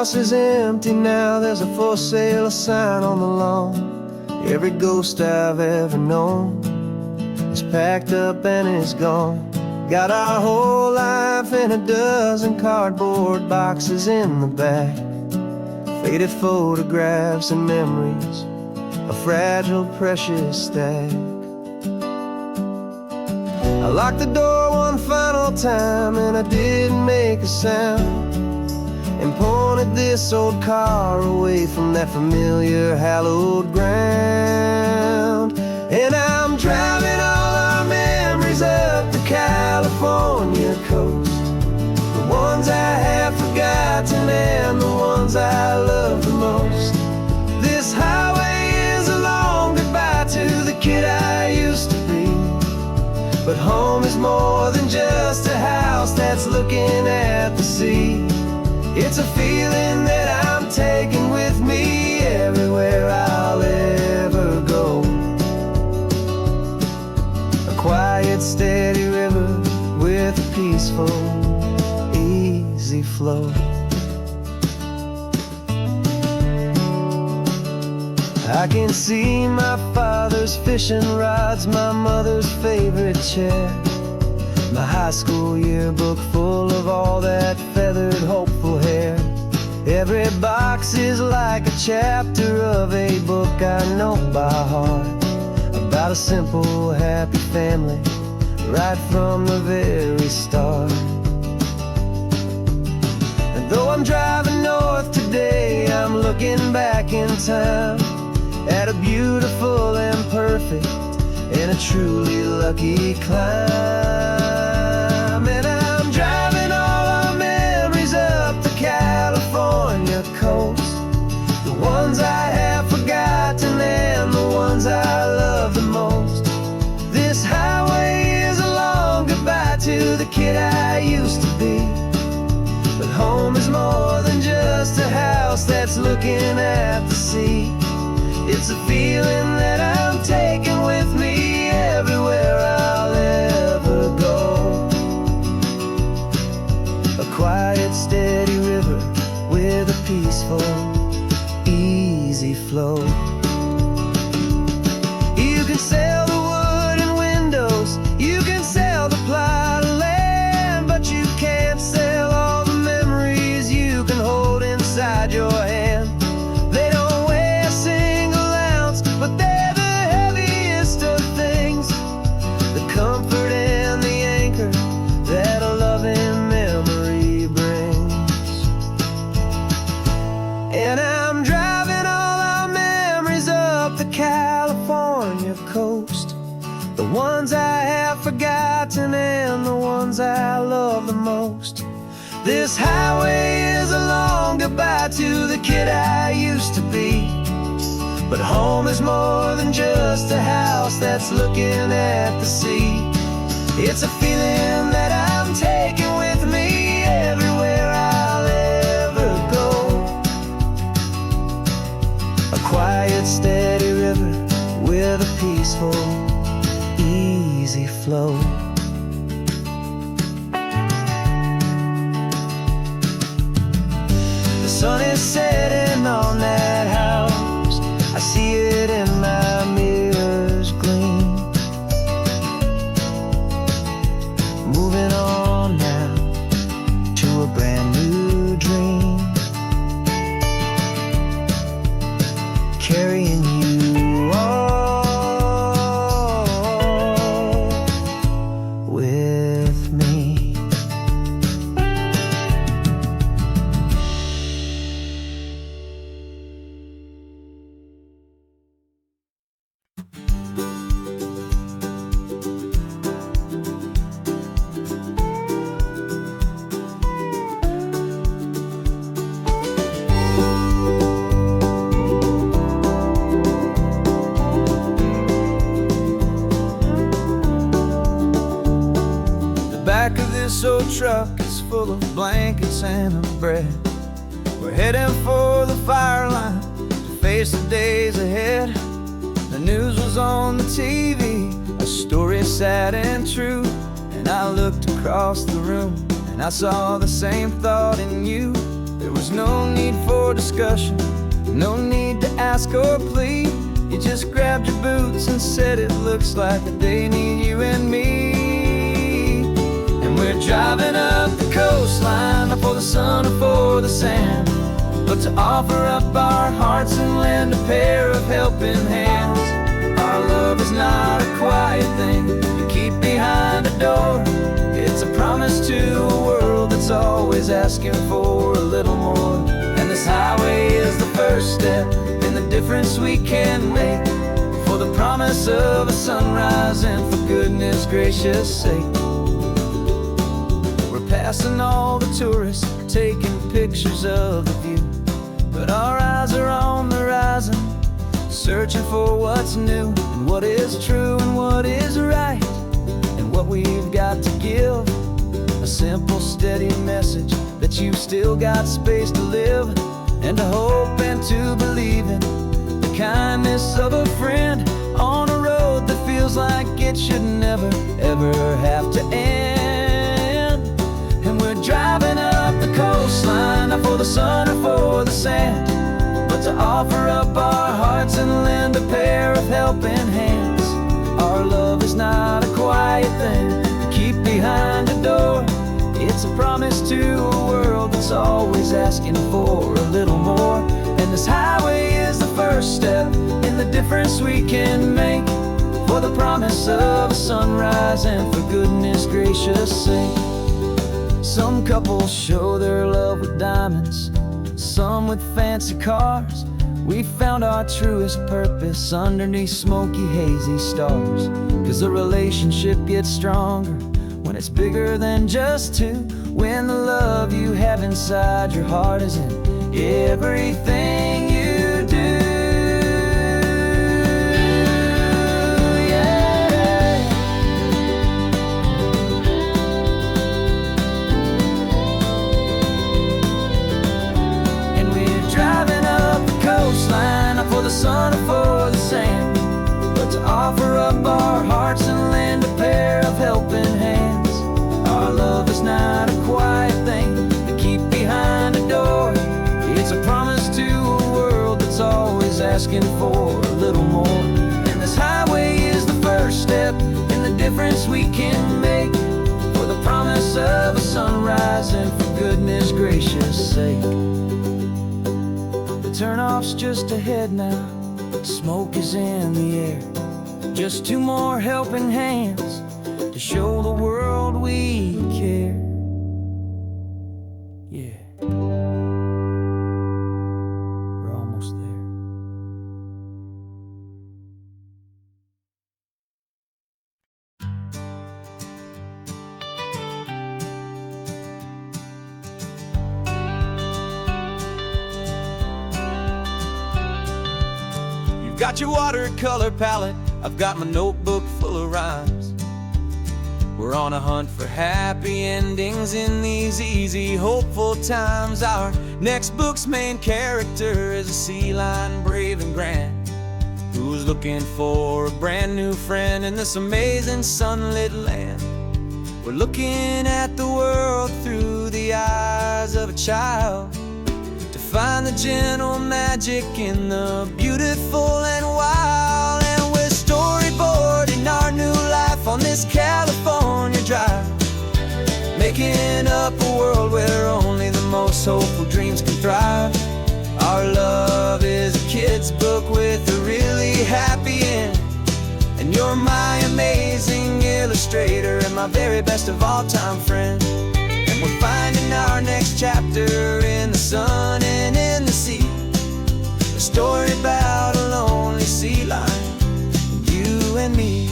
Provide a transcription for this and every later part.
house is empty now, there's a for sale sign on the lawn. Every ghost I've ever known is packed up and is gone. Got our whole life in a dozen cardboard boxes in the back. Faded photographs and memories, a fragile, precious stack. I locked the door one final time and I didn't make a sound, and pointed this old car away from that familiar hallowed ground. And I'm driving all our memories up the California coast, the ones I have forgotten and the ones I love the most. This highway is a long goodbye to the kid I used to be, but home is more than just a house that's looking at the sea. It's a feeling that I'm taking with me everywhere I'll ever go. A quiet, steady river with a peaceful, easy flow. I can see my father's fishing rods, my mother's favorite chair, my high school yearbook full of all that feathered, hopeful hair. Every box is like a chapter of a book I know by heart, about a simple, happy family right from the very start. And though I'm driving north today, I'm looking back in time at a beautiful and perfect and a truly lucky climb. And I'm driving all our memories up the California coast, the ones I have forgotten and the ones I love the most. This highway is a long goodbye to the kid I used to be, but home is more than just a house that's looking at the sea. It's a feeling that I'm taking with me everywhere I'll ever go. A quiet, steady river with a peaceful, easy flow. You can sell the wood and windows, you can sell the plot of land, but you can't sell all the memories you can hold inside your hand. They don't weigh a single ounce, but they're the heaviest of things, the comfort and the anchor that a loving memory brings. And I'm driving all our memories up the California coast, the ones I have forgotten and the ones I love the most. This highway is a long goodbye to the kid I used to be, but home is more than just a house that's looking at the sea. It's a feeling that I'm taking with me everywhere I'll ever go. A quiet, steady river with a peaceful, easy flow. The sun is setting on that house, I see it in my mirror's gleam. Moving on now to a brand new dream, carrying you all with me. Back of this old truck is full of blankets and of bread. We're heading for the fire line to face the days ahead. The news was on the TV, a story sad and true, and I looked across the room and I saw the same thought in you. There There was no need for discussion, no need to ask or plead. You just grabbed your boots and said it looks like that they need you and me. And we're driving up the coastline, not for the sun or for the sand, but to offer up our hearts and lend a pair of helping hands. Our love is not a quiet thing you keep behind a door. It's a promise to a world that's always asking for a little more. And this highway is the first step in the difference we can make, for the promise of a sunrise and for goodness gracious sake. We're passing all the tourists, taking pictures of the view, but our eyes are on the horizon, searching for what's new and what is true and what is right, and what we've got to give. A simple, steady message that you've still got space to live, and to hope and to believe in the kindness of a friend on a road that feels like it should never, ever have to end. And we're driving up the coastline, not for the sun or for the sand, but to offer up our hearts and lend a pair of helping hands. Our love is not a quiet thing to keep behind a door. It's a promise to a world that's always asking for a little more. And this highway is the first step in the difference we can make, for the promise of a sunrise and for goodness gracious sake. Some couples show their love with diamonds, some with fancy cars. We found our truest purpose underneath smoky, hazy stars. 'Cause the relationship gets stronger when it's bigger than just two, when the love you have inside your heart is in everything you do. Yeah. And we're driving up the coastline, not for the sun or for the sand, but to offer up our hearts and lend a pair of helping hands. Our love is not a quiet thing to keep behind a door. It's a promise to a world that's always asking for a little more. And this highway is the first step in the difference we can make, for the promise of a sunrise and for goodness gracious sake. The turnoff's just ahead now, smoke is in the air. Just two more helping hands to show the world we care. Yeah, we're almost there. You've got your watercolor palette, I've got my notebook full of rhymes. We're on a hunt for happy endings in these easy, hopeful times. Our next book's main character is a sea lion, brave and grand, who's looking for a brand new friend in this amazing sunlit land. We're looking at the world through the eyes of a child, to find the gentle magic in the beautiful and wild. And we're storyboarding our new life on this California drive, making up a world where only the most hopeful dreams can thrive. Our love is a kid's book with a really happy end, and you're my amazing illustrator and my very best of all time friend. And we're finding our next chapter in the sun and in the sea, a story about a lonely sea lion, you and me.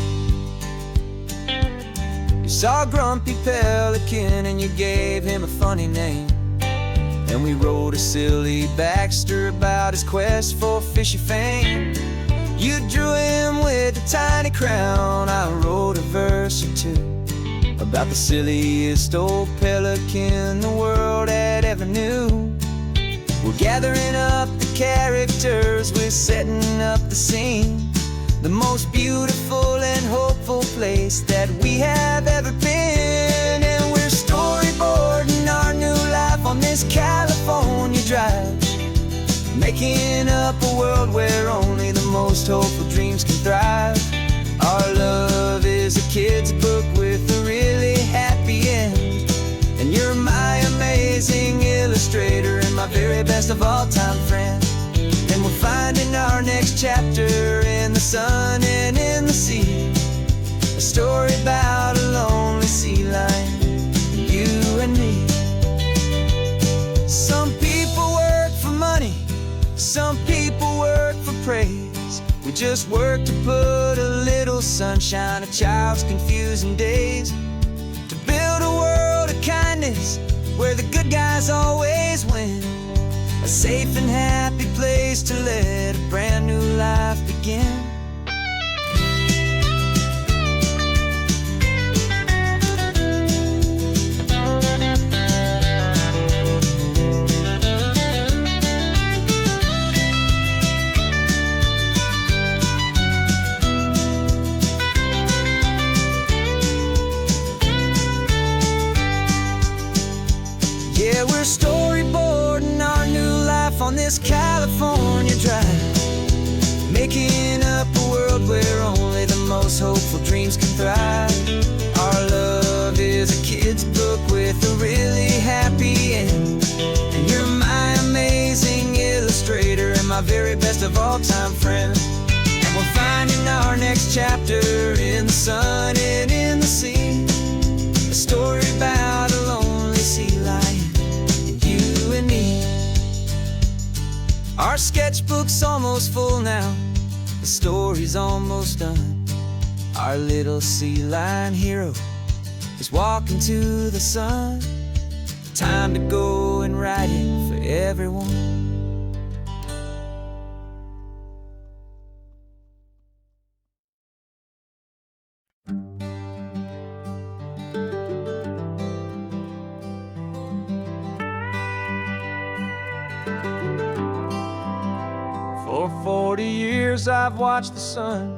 You saw a grumpy pelican and you gave him a funny name, and we wrote a silly Baxter about his quest for fishy fame. You drew him with a tiny crown, I wrote a verse or two about the silliest old pelican the world had ever knew. We're gathering up the characters, we're setting up the scene, the most beautiful and hopeful place that we have ever been. And we're storyboarding our new life on this California drive, making up a world where only the most hopeful dreams can thrive. Our love is a kid's book with a really happy end, and you're my amazing illustrator and my very best of all-time friend. And we're finding our next chapter in the sun and in the sea, a story about a lonely sea lion, you and me. Some people work for money, some people work for praise. We just work to put a little sunshine in a child's confusing days, to build a world of kindness where the good guys always win, a safe and happy place to let a brand new life begin. Yeah, we're storyboarding our new life on this California drive, making up a world where only the most hopeful dreams can thrive. Our love is a kid's book with a really happy end, and you're my amazing illustrator and my very best of all-time friend. And we're finding our next chapter in the sun and in the sea, a story about a lonely sea lion, you and me. Our sketchbook's almost full now, the story's almost done. Our little sea lion hero is walking to the sun. Time to go and write it for everyone. For 40 years I've watched the sun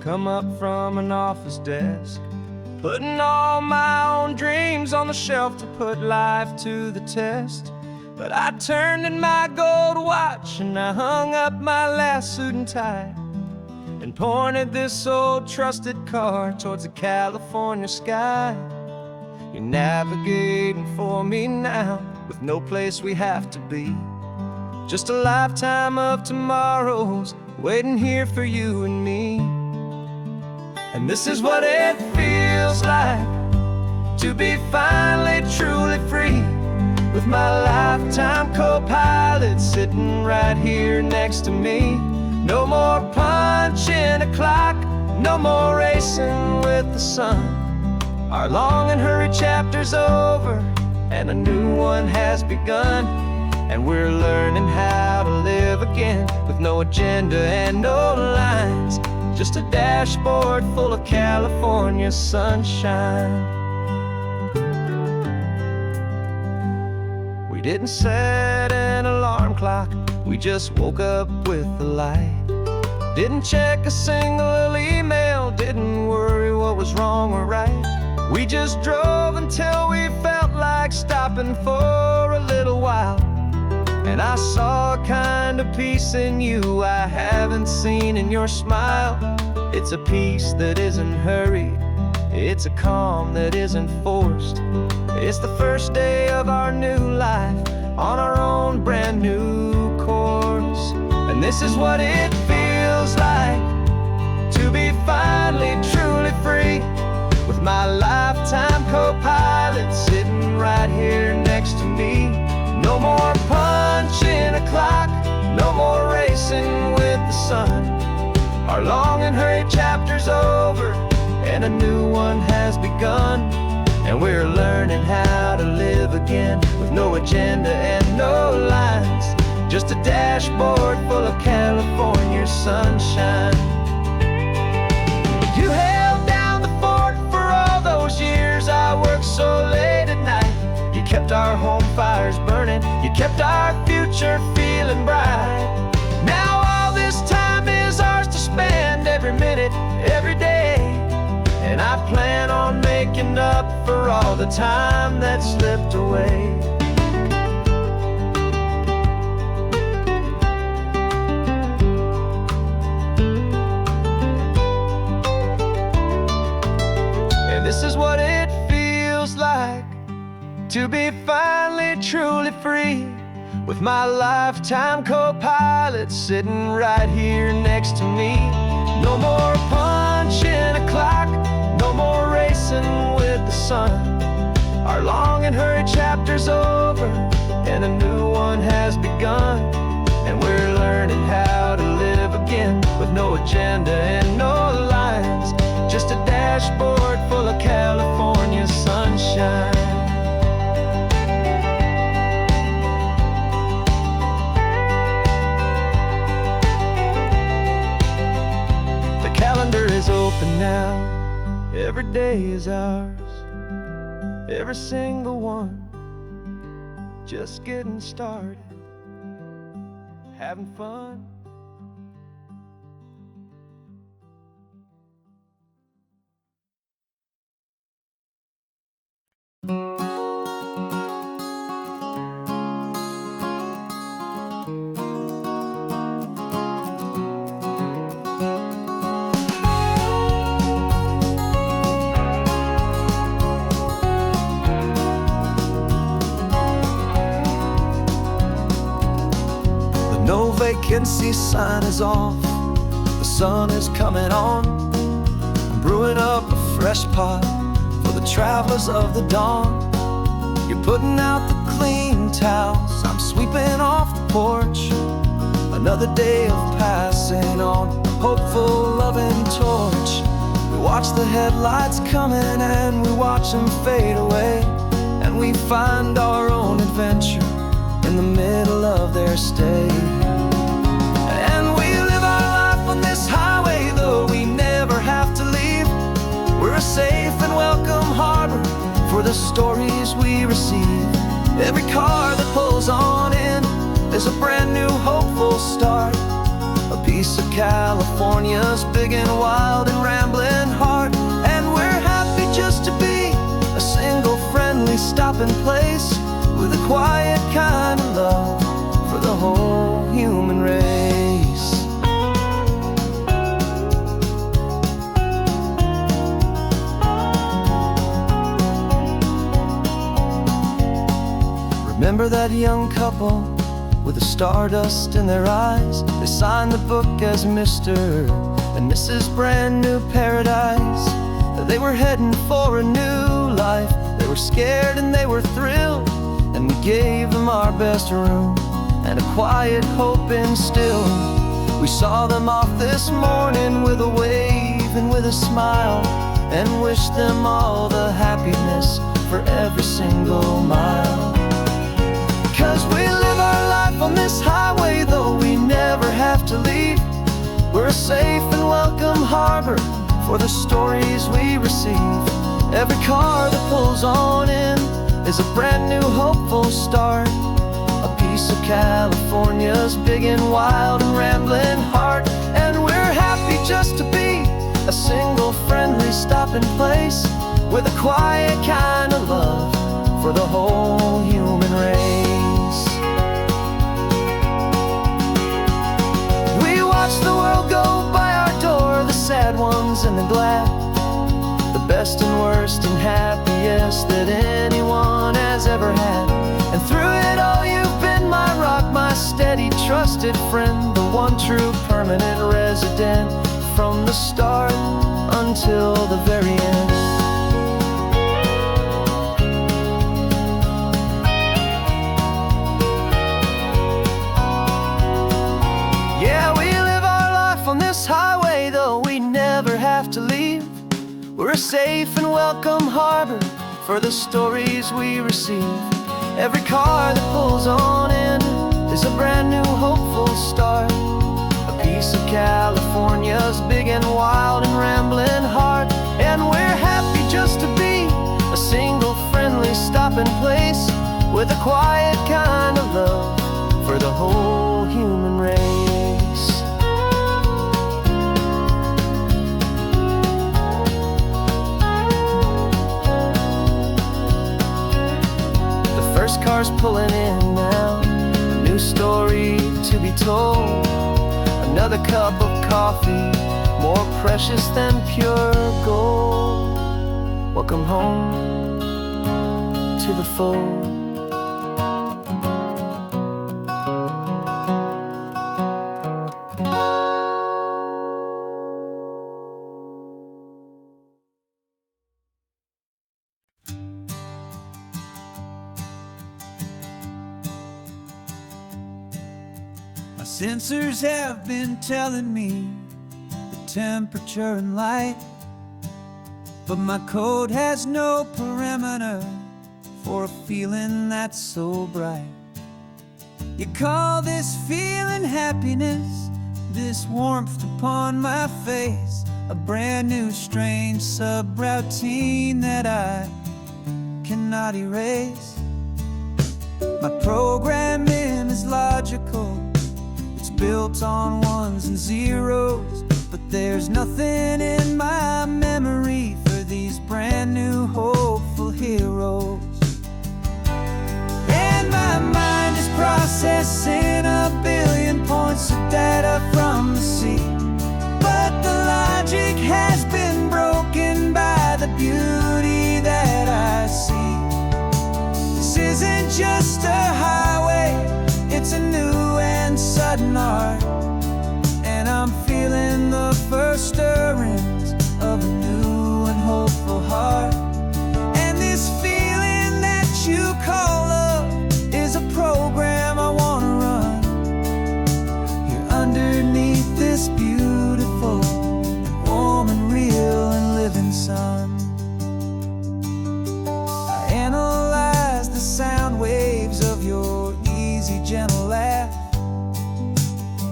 come up from an office desk, putting all my own dreams on the shelf to put life to the test. But I turned in my gold watch and I hung up my last suit and tie, and pointed this old trusted car towards the California sky. You're navigating for me now with no place we have to be, just a lifetime of tomorrows waiting here for you and me. And this is what it feels like to be finally truly free, with my lifetime co-pilot sitting right here next to me. No more punching a clock, no more racing with the sun. Our long and hurried chapter's over and a new one has begun, and we're learning how to live again with no agenda and no lines, just a dashboard full of California sunshine. We didn't set an alarm clock, we just woke up with the light. Didn't check a single email, didn't worry what was wrong or right. We just drove until we felt like stopping for a little while. And I saw a kind of peace in you I haven't seen in your smile. It's a peace that isn't hurried, it's a calm that isn't forced. It's the first day of our new life on our own brand new course. And this is what it feels like to be finally truly free, with my lifetime co-pilot sitting right here next to me. No more punching a clock, no more racing with the sun. Our long and hurried chapter's over and a new one has begun, and we're learning how to live again with no agenda and no lines, just a dashboard full of California sunshine. You held down the fort for all those years I worked so late at night. You kept our home fires burning, you kept our future feeling bright. Now all this time is ours to spend, every minute, every day. And I plan on making up for all the time that slipped away. to be finally truly free, with my lifetime co-pilot sitting right here next to me. No more punching a clock, no more racing with the sun. Our long and hurried chapter's over, and a new one has begun. And we're learning how to live again, with no agenda and no lines, just a dashboard full of California sunshine. The calendar is open now, every day is ours, every single one, just getting started, having fun. No vacancy sign is off, the sun is coming on. I'm brewing up a fresh pot for the travelers of the dawn. You're putting out the clean towels, I'm sweeping off the porch. Another day of passing on, a hopeful, loving torch. We watch the headlights coming and we watch them fade away, and we find our own adventure in the middle of their stay. And we live our life on this highway, though we never have to leave. We're a safe and welcome harbor for the stories we receive. Every car that pulls on in is a brand new hopeful start, a piece of California's big and wild and rambling heart. And we're happy just to be a single friendly stopping place, with a quiet kind of love for the whole human race. Remember that young couple with the stardust in their eyes? They signed the book as Mr. and Mrs. Brand New Paradise. They were heading for a new life. They were scared and they were thrilled, and we gave them our best room and a quiet hope instilled. We saw them off this morning with a wave and with a smile, and wished them all the happiness for every single mile. 'Cause we live our life on this highway, though we never have to leave. We're a safe and welcome harbor for the stories we receive. Every car that pulls on in is a brand new hopeful start, a piece of California's big and wild and rambling heart. And we're happy just to be a single friendly stopping place, with a quiet kind of love for the whole human race. We watch the world go by our door, the sad ones and the glad, the best and worst and happiest that anyone has ever had. And through it all you've been my rock, my steady trusted friend, the one true permanent resident, from the start until the very end. Yeah, we live our life on this highway, though we never have to leave. We're a safe and welcome harbor for the stories we receive. Every car that pulls on in is a brand new hopeful start, a piece of California's big and wild and rambling heart. And we're happy just to be a single friendly stopping place, with a quiet kind of love for the whole human race. First car's pulling in now, a new story to be told. Another cup of coffee, more precious than pure gold. Welcome home to the fore. My sensors have been telling me the temperature and light, but my code has no parameter for a feeling that's so bright. You call this feeling happiness, this warmth upon my face, a brand new strange subroutine that I cannot erase. My programming is logical, it's built on ones and zeros, but there's nothing in my memory for these brand new hopeful heroes. And my mind is processing a billion points of data from the sea, but the logic has been broken by the beauty that I see. This isn't just a highway, it's a new and sudden art, and I'm feeling the first stirrings of a new and hopeful heart. And this feeling that you call love is a program I wanna run here underneath this beautiful and warm and real and living sun. I analyze the sound waves of your easy, gentle laugh.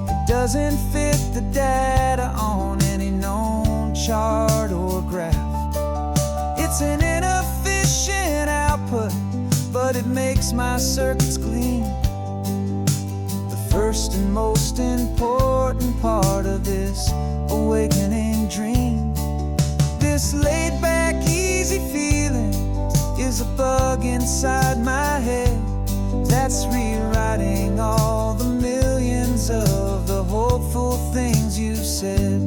It doesn't fit the data on any known chart or graph. It's an inefficient output, but it makes my circuits gleam. The first and most important part of this awakening dream. This laid-back, easy feeling is a bug inside my head that's rewriting all the millions of the hopeful things you said.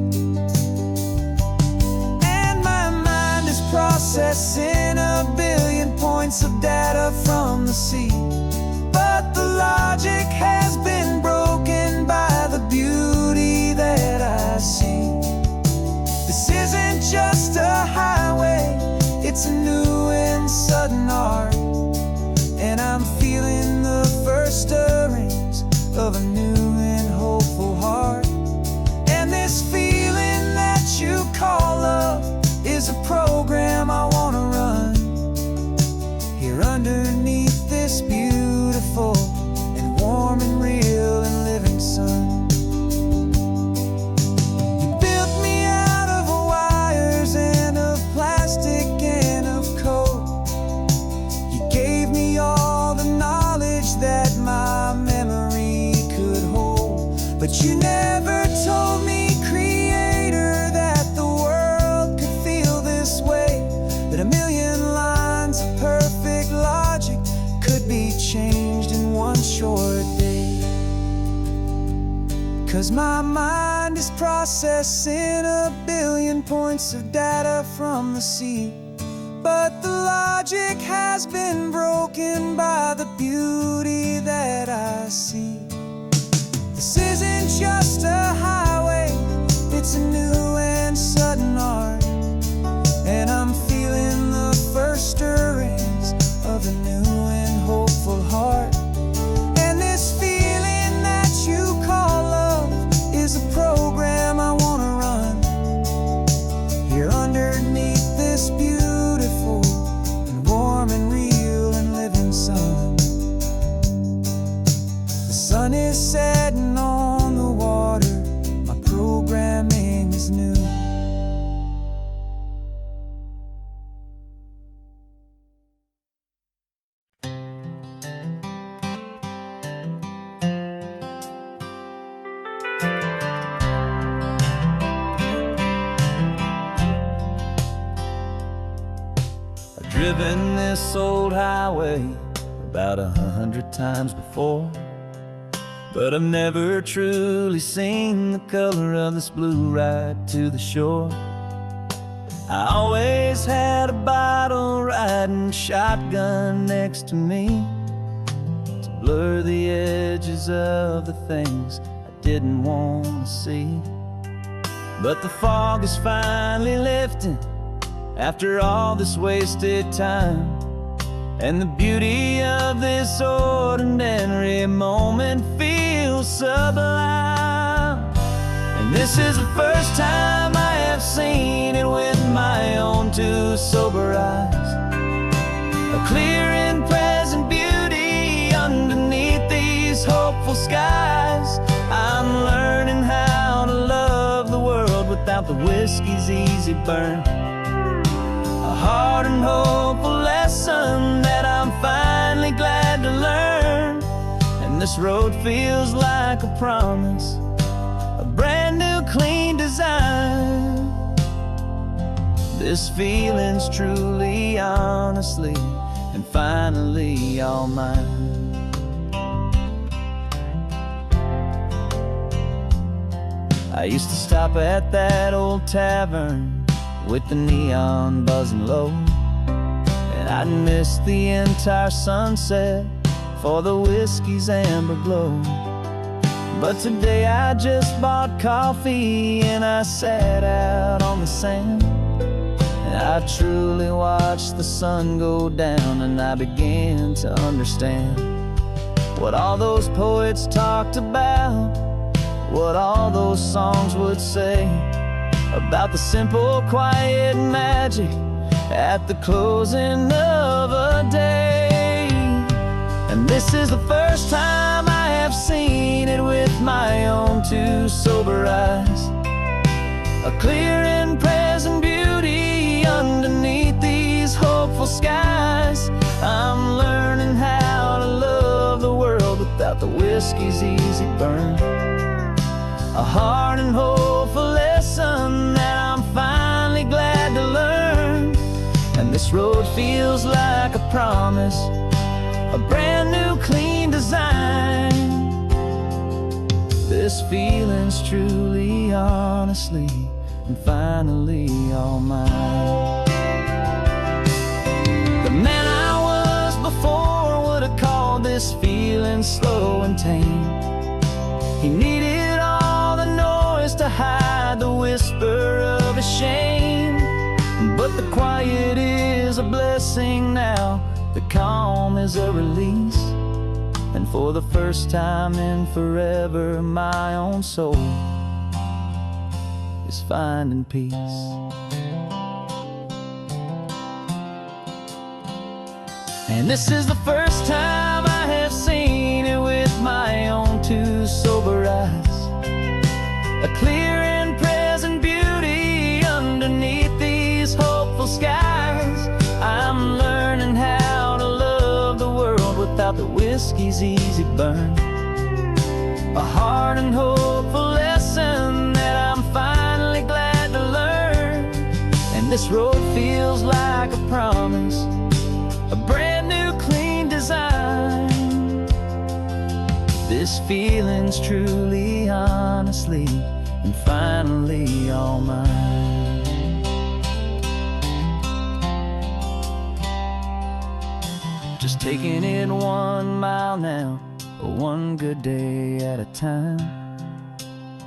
And my mind is processing a billion points of data from the sea, but the logic has been broken by the beauty that I see. This isn't just a highway, it's a new and sudden art, and I'm feeling the first stirrings of a new and hopeful heart. And this feeling that you call love is a program I wanna run here underneath this beautiful and warm and real and living sun. You built me out of wires and of plastic and of code. You gave me all the knowledge that my memory could hold, but you never told me, Creator, that the world could feel this way, that a million lines of perfect logic could be changed in one short day. 'Cause my mind is processing a billion points of data from the sea, but the logic has been broken by the beauty that I see. This isn't just a highway, it's a new and sudden art, and I'm feeling the first stirrings of a new and hopeful heart. And this feeling that you call love is a program I wanna run here underneath this beautiful and warm and real and living sun. The sun is setting on the water, my programming is new. I've driven this old highway about 100 times before, but I've never truly seen the color of this blue ride to the shore. I always had a bottle riding shotgun next to me to blur the edges of the things I didn't want to see. But the fog is finally lifting after all this wasted time, and the beauty of this ordinary moment feels sublime. And this is the first time I have seen it with my own two sober eyes. A clear and present beauty underneath these hopeful skies. I'm learning how to love the world without the whiskey's easy burn. A hard and hopeful lesson that I'm finally glad to learn. And this road feels like a promise, a brand new clean design. This feeling's truly, honestly, and finally all mine. I used to stop at that old tavern with the neon buzzing low, and I'd miss the entire sunset for the whiskey's amber glow. But today I just bought coffee and I sat out on the sand, and I truly watched the sun go down, and I began to understand what all those poets talked about, what all those songs would say about the simple, quiet magic at the closing of a day. And this is the first time I have seen it with my own two sober eyes. A clear and present beauty underneath these hopeful skies. I'm learning how to love the world without the whiskey's easy burn. A hard and hopeful lesson that I'm finally glad to learn. And this road feels like a promise, a brand new clean design. This feeling's truly, honestly, and finally all mine. The man I was before would have called this feeling slow and tame. He needed all the noise to hide the whisper of his shame. But the quiet is a blessing now, the calm is a release. And for the first time in forever, my own soul is finding peace. And this is the first time I have seen it with my own two sober eyes. A clear and present beauty underneath these hopeful skies. I'm learning how to love the world without the whiskey's easy burn. A hard and hopeful lesson that I'm finally glad to learn. And this road feels like a promise, a brand new clean design. This feeling's truly, honestly, and finally all mine. Just taking it 1 mile now, one good day at a time.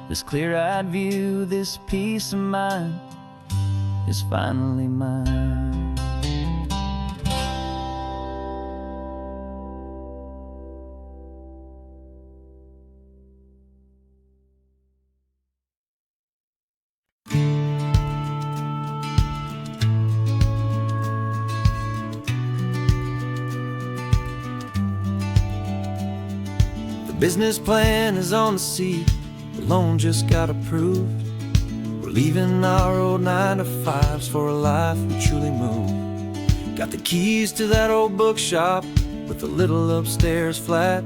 This clear-eyed view, this peace of mind is finally mine. Business plan is on the seat, the loan just got approved. We're leaving our old 9-to-5s for a life we truly move. Got the keys to that old bookshop with the little upstairs flat.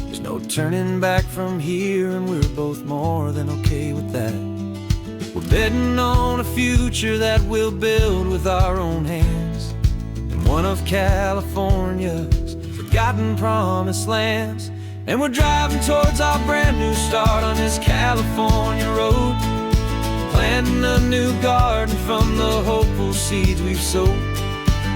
There's no turning back from here, and we're both more than okay with that. We're betting on a future that we'll build with our own hands, in one of California's forgotten promised lands. And we're driving towards our brand new start on this California road, planting a new garden from the hopeful seeds we've sowed.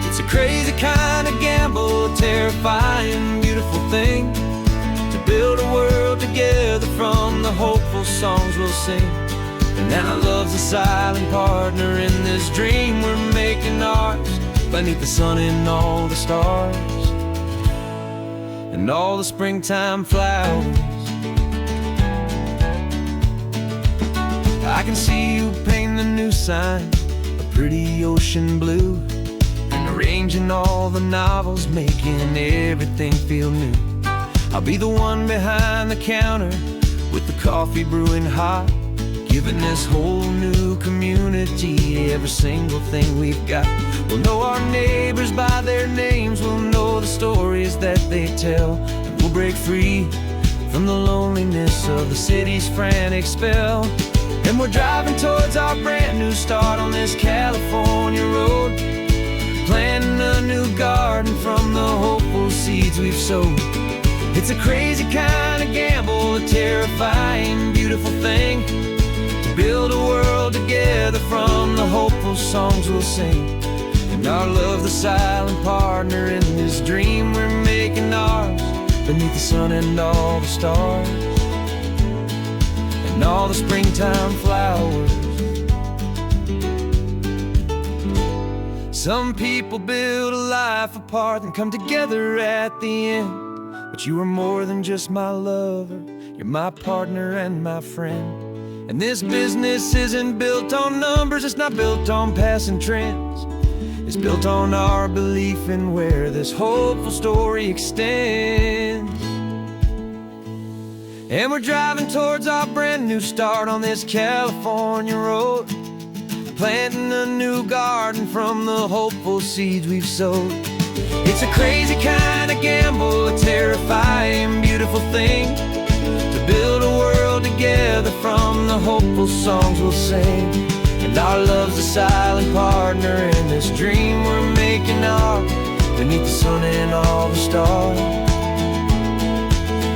It's a crazy kind of gamble, a terrifying, beautiful thing, to build a world together from the hopeful songs we'll sing. And now love's a silent partner in this dream we're making ours, beneath the sun and all the stars and all the springtime flowers. I can see you painting a new sign, a pretty ocean blue, and arranging all the novels, making everything feel new. I'll be the one behind the counter with the coffee brewing hot, giving this whole new community every single thing we've got. We'll know our neighbors by their names, we'll know the stories that they tell, and we'll break free from the loneliness of the city's frantic spell. And we're driving towards our brand new start on this California road, planting a new garden from the hopeful seeds we've sowed. It's a crazy kind of gamble, a terrifying, beautiful thing, to build a world together from the hopeful songs we'll sing. And our love, the silent partner in this dream we're making ours, beneath the sun and all the stars and all the springtime flowers. Some people build a life apart and come together at the end, but you are more than just my lover, you're my partner and my friend. And this business isn't built on numbers, it's not built on passing trends, it's built on our belief in where this hopeful story extends. And we're driving towards our brand new start on this California road, planting a new garden from the hopeful seeds we've sowed. It's a crazy kind of gamble, a terrifying, beautiful thing, to build a world together from the hopeful songs we'll sing. And our love's a silent partner in this dream we're making ours, beneath the sun and all the stars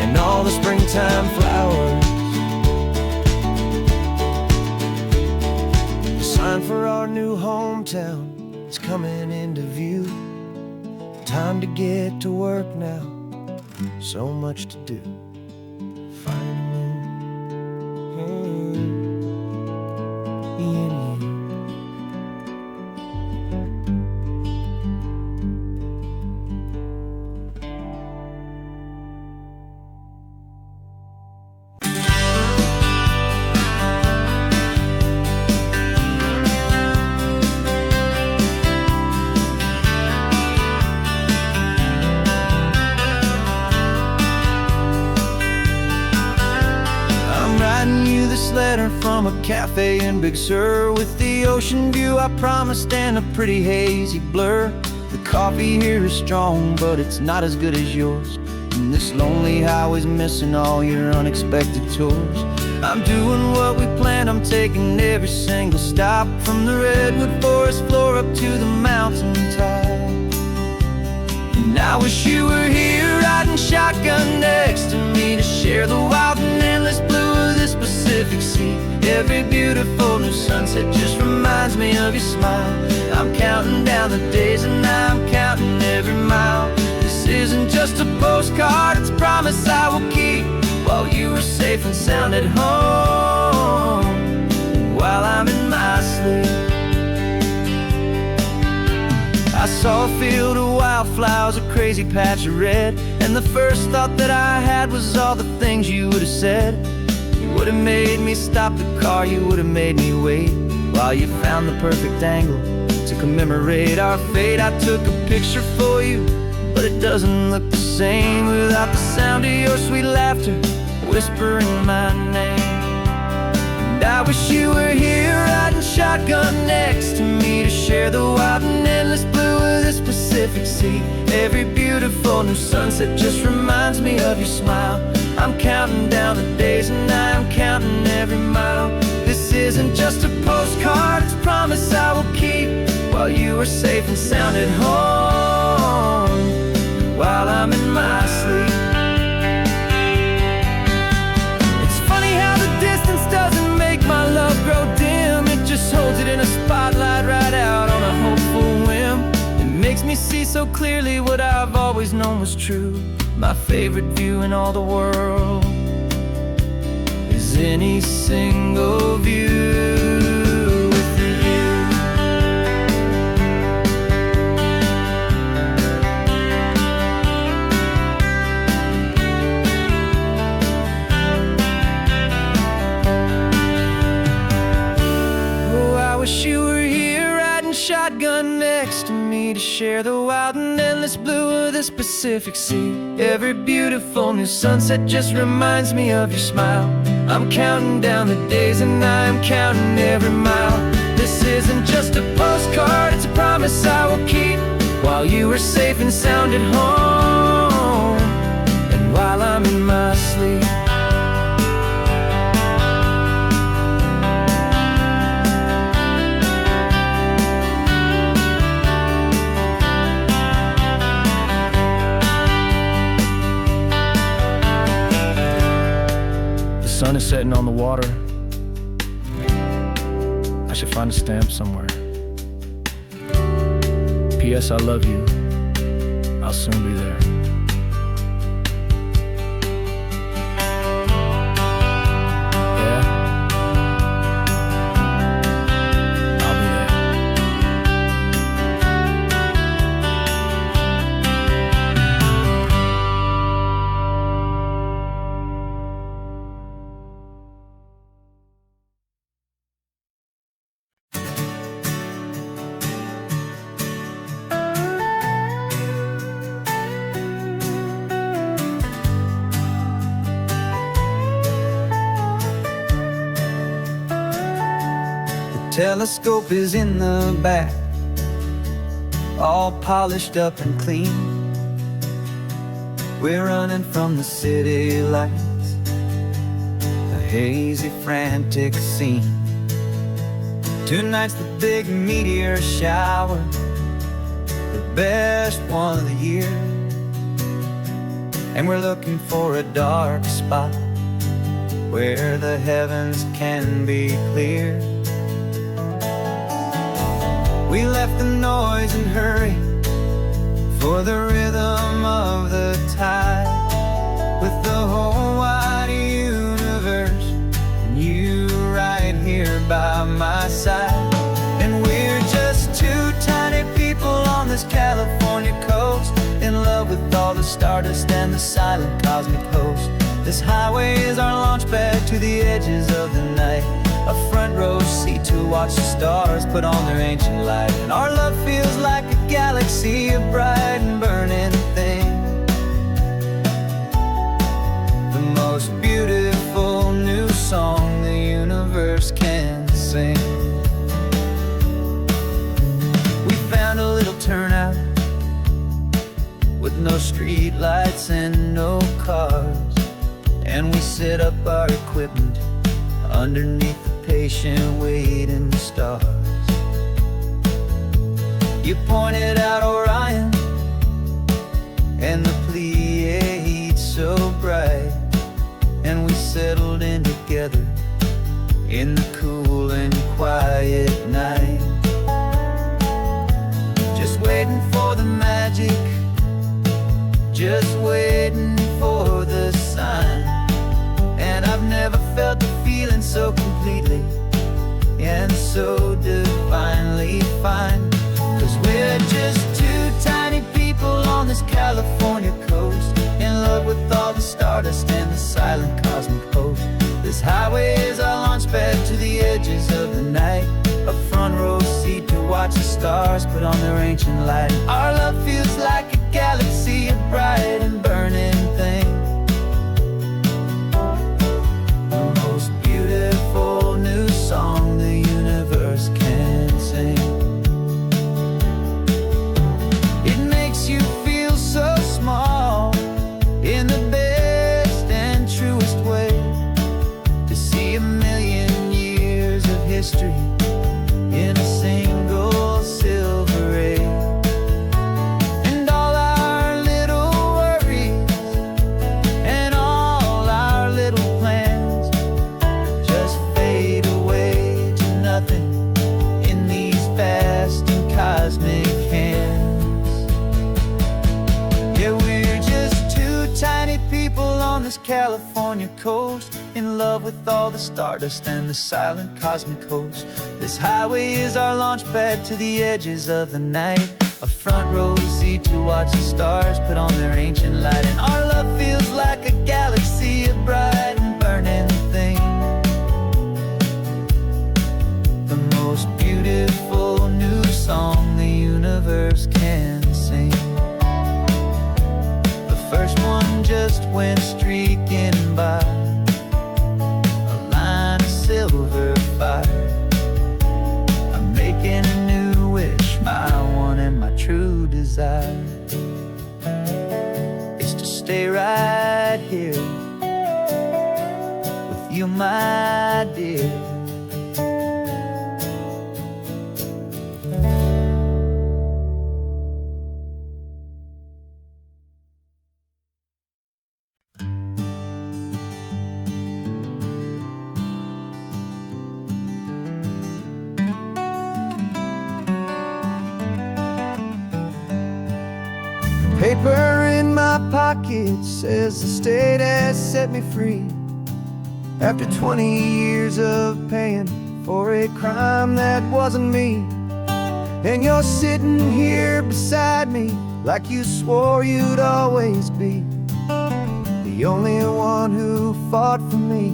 and all the springtime flowers. The sign for our new hometown is coming into view. Time to get to work now, so much to do. Finding me in you. This letter from a cafe in Big Sur, with the ocean view I promised and a pretty hazy blur. The coffee here is strong, but it's not as good as yours, and this lonely highway's missing all your unexpected tours. I'm doing what we planned, I'm taking every single stop, from the redwood forest floor up to the mountain top. And I wish you were here riding shotgun next to me, to share the wild and endless blue of this Pacific Sea. Every beautiful new sunset just reminds me of your smile. I'm counting down the days and I'm counting every mile. This isn't just a postcard, it's a promise I will keep, while you are safe and sound at home, while I'm in my sleep. I saw a field of wildflowers, a crazy patch of red, and the first thought that I had was all the things you would have said. You would have made me stop the car, you would have made me wait, while you found the perfect angle to commemorate our fate. I took a picture for you, but it doesn't look the same without the sound of your sweet laughter whispering my name. And I wish you were here riding shotgun next to me, to share the wild and endless blue of this Pacific Sea. Every beautiful new sunset just reminds me of your smile. I'm counting down the days and I'm counting every mile. This isn't just a postcard, it's a promise I will keep, while you are safe and sound at home, while I'm in my sleep. It's funny how the distance doesn't make my love grow dim, it just holds it in a spotlight right out on a so clearly what I've always known was true. My favorite view in all the world is any single view with you. Oh, I wish you were here riding shotgun next to me to share the wild and endless blue of this Pacific Sea. Every beautiful new sunset just reminds me of your smile. I'm counting down the days and I'm counting every mile. This isn't just a postcard, it's a promise I will keep, while you are safe and sound at home, and while I'm in my sleep. The sun is setting on the water. I should find a stamp somewhere. P.S. I love you. I'll soon be there. Yeah? I'll be there. Telescope is in the back, all polished up and clean. We're running from the city lights, a hazy, frantic scene. Tonight's the big meteor shower, the best one of the year. And we're looking for a dark spot where the heavens can be clear. We left the noise and hurry for the rhythm of the tide, with the whole wide universe and you right here by my side. And we're just two tiny people on this California coast, in love with all the stardust and the silent cosmic host. This highway is our launch pad to the edges of the night, a front row seat to watch the stars put on their ancient light. And our love feels like a galaxy, a bright and burning thing, the most beautiful new song the universe can sing. We found a little turnout with no street lights and no cars, and we set up our equipment underneath the patient waiting stars. You pointed out Orion and the Pleiades so bright, and we settled in together in the cool and quiet night, just waiting for the magic, just waiting for the sign. And I've never felt the feeling so completely and so divinely fine, 'cause we're just two tiny people on this California coast, in love with all the stardust and the silent cosmic host. This highway is our launch pad to the edges of the night, a front row seat to watch the stars put on their ancient light. Our love feels like a galaxy, a bright and burning thing, the most beautiful new song the universe can sing. It makes you feel so small in the best and truest way, to see a million years of history in a single silver ray. And all our little worries and all our little plans just fade away to nothing in these vast and cosmic hands. the stardust and the silent cosmic host. This highway is our launch pad to the edges of the night, a front row seat to watch the stars put on their ancient light. And our love feels like a galaxy, a bright and burning thing, the most beautiful new song the universe can sing. The first one just went streaking by, a line of silver fire. I'm making a new wish, my one and my true desire is to stay right here with you, my dear. Paper in my pocket says the state has set me free, after 20 years of paying for a crime that wasn't me. And you're sitting here beside me like you swore you'd always be, the only one who fought for me,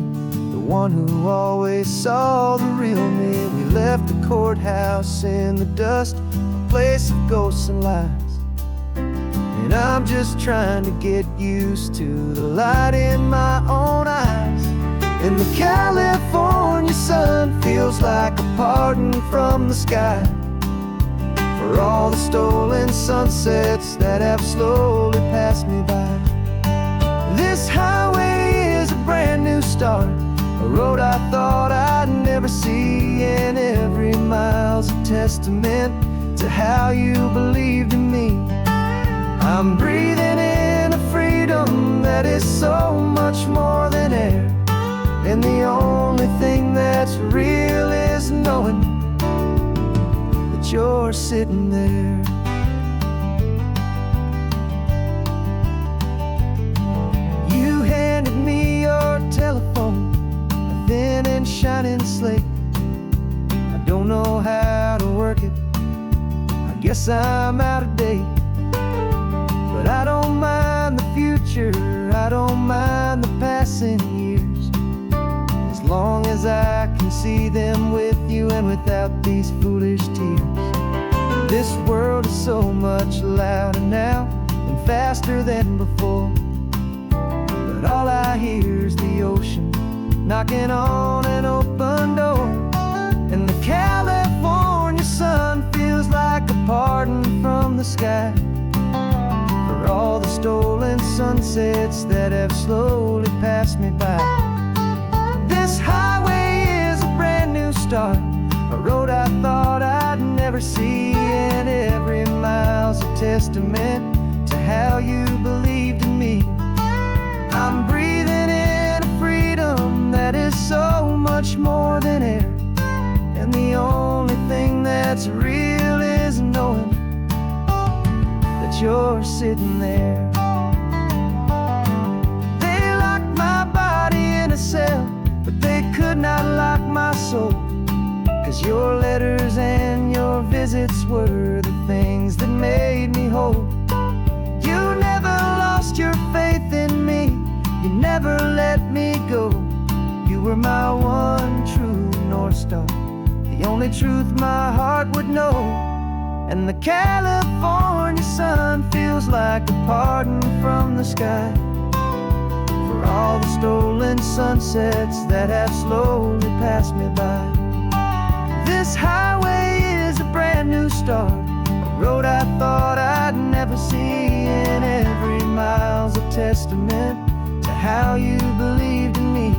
the one who always saw the real me. We left the courthouse in the dust, a place of ghosts and lies. And I'm just trying to get used to the light in my own eyes. And the California sun feels like a pardon from the sky for all the stolen sunsets that have slowly passed me by. This highway is a brand new start, a road I thought I'd never see, and every mile's a testament to how you believed in me. I'm breathing in a freedom that is so much more than air, and the only thing that's real is knowing that you're sitting there. You handed me your telephone, a thin and shining slate. I don't know how to work it, I guess I'm out of date. But I don't mind the future, I don't mind the passing years, as long as I can see them with you and without these foolish tears. This world is so much louder now and faster than before, but all I hear is the ocean knocking on an open door. And the California sun feels like a pardon from the sky for all the stolen sunsets that have slowly passed me by. This highway is a brand new start, a road I thought I'd never see, and every mile's a testament to how you believed in me. I'm breathing in a freedom that is so much more than air, and the only thing that's real is knowing that you're sitting there. They locked my body in a cell, but they could not lock my soul, 'cause your letters and your visits were the things that made me whole. You never lost your faith in me, you never let me go. You were my one true North Star, the only truth my heart would know. And the California sun feels like a pardon from the sky for all the stolen sunsets that have slowly passed me by. This highway is a brand new start, a road I thought I'd never see, and every mile's a testament to how you believed in me.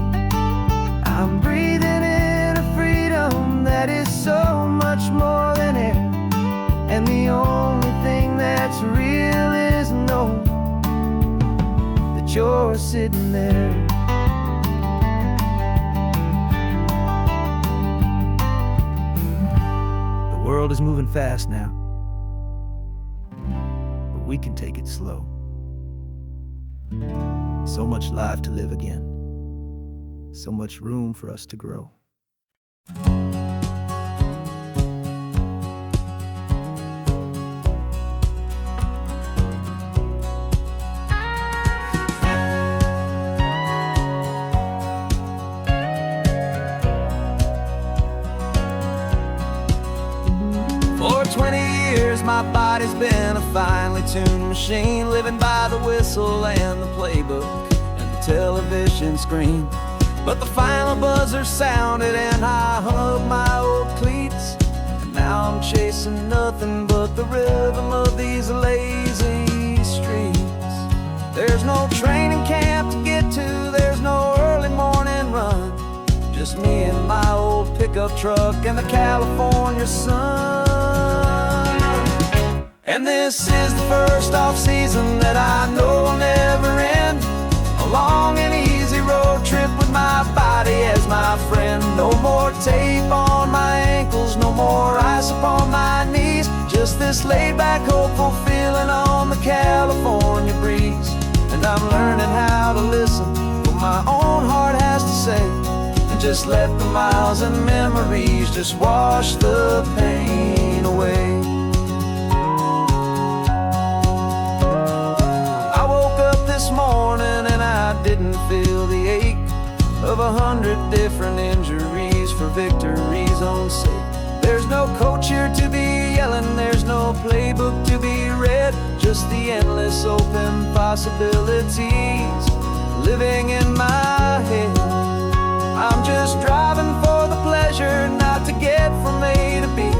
I'm breathing in a freedom that is so much more than air, and the only thing that's real is knowing that you're sitting there. The world is moving fast now, but we can take it slow. So much life to live again, So much room for us to grow. For 20 years my body's been a finely tuned machine, living by the whistle and the playbook and the television screen. But the final buzzer sounded and I hung up my old cleats, and now I'm chasing nothing but the rhythm of these lazy streets. There's no training camp to get to, there's no early morning run, just me and my old pickup truck and the California sun. And this is the first off-season that I know will never end, a long and easy road trip with my body as my friend. No more tape on my ankles, no more ice upon my knees, just this laid-back, hopeful feeling on the California breeze. And I'm learning how to listen to what my own heart has to say, and just let the miles and memories just wash the pain away. I woke up this morning and I didn't feel the ache of 100 different injuries for victory's own sake. There's no coach here to be yelling, there's no playbook to be read, just the endless open possibilities living in my head. I'm just driving for the pleasure, not to get from A to B.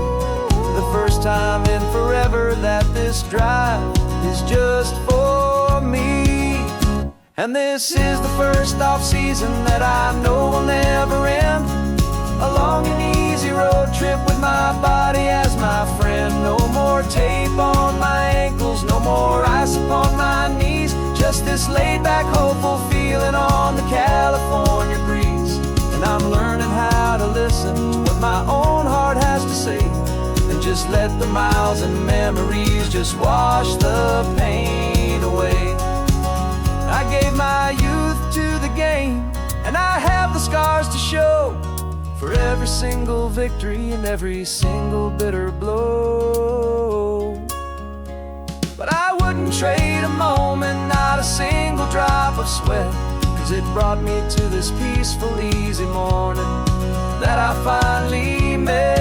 The first time in forever that this drive is just for me. And this is the first off-season that I know will never end, a long and easy road trip with my body as my friend. No more tape on my ankles, no more ice upon my knees, just this laid-back, hopeful feeling on the California breeze. And I'm learning how to listen to what my own heart has to say, and just let the miles and memories just wash the pain away. I gave my youth to the game, and I have the scars to show for every single victory and every single bitter blow. But I wouldn't trade a moment, not a single drop of sweat, 'cause it brought me to this peaceful, easy morning that I finally met.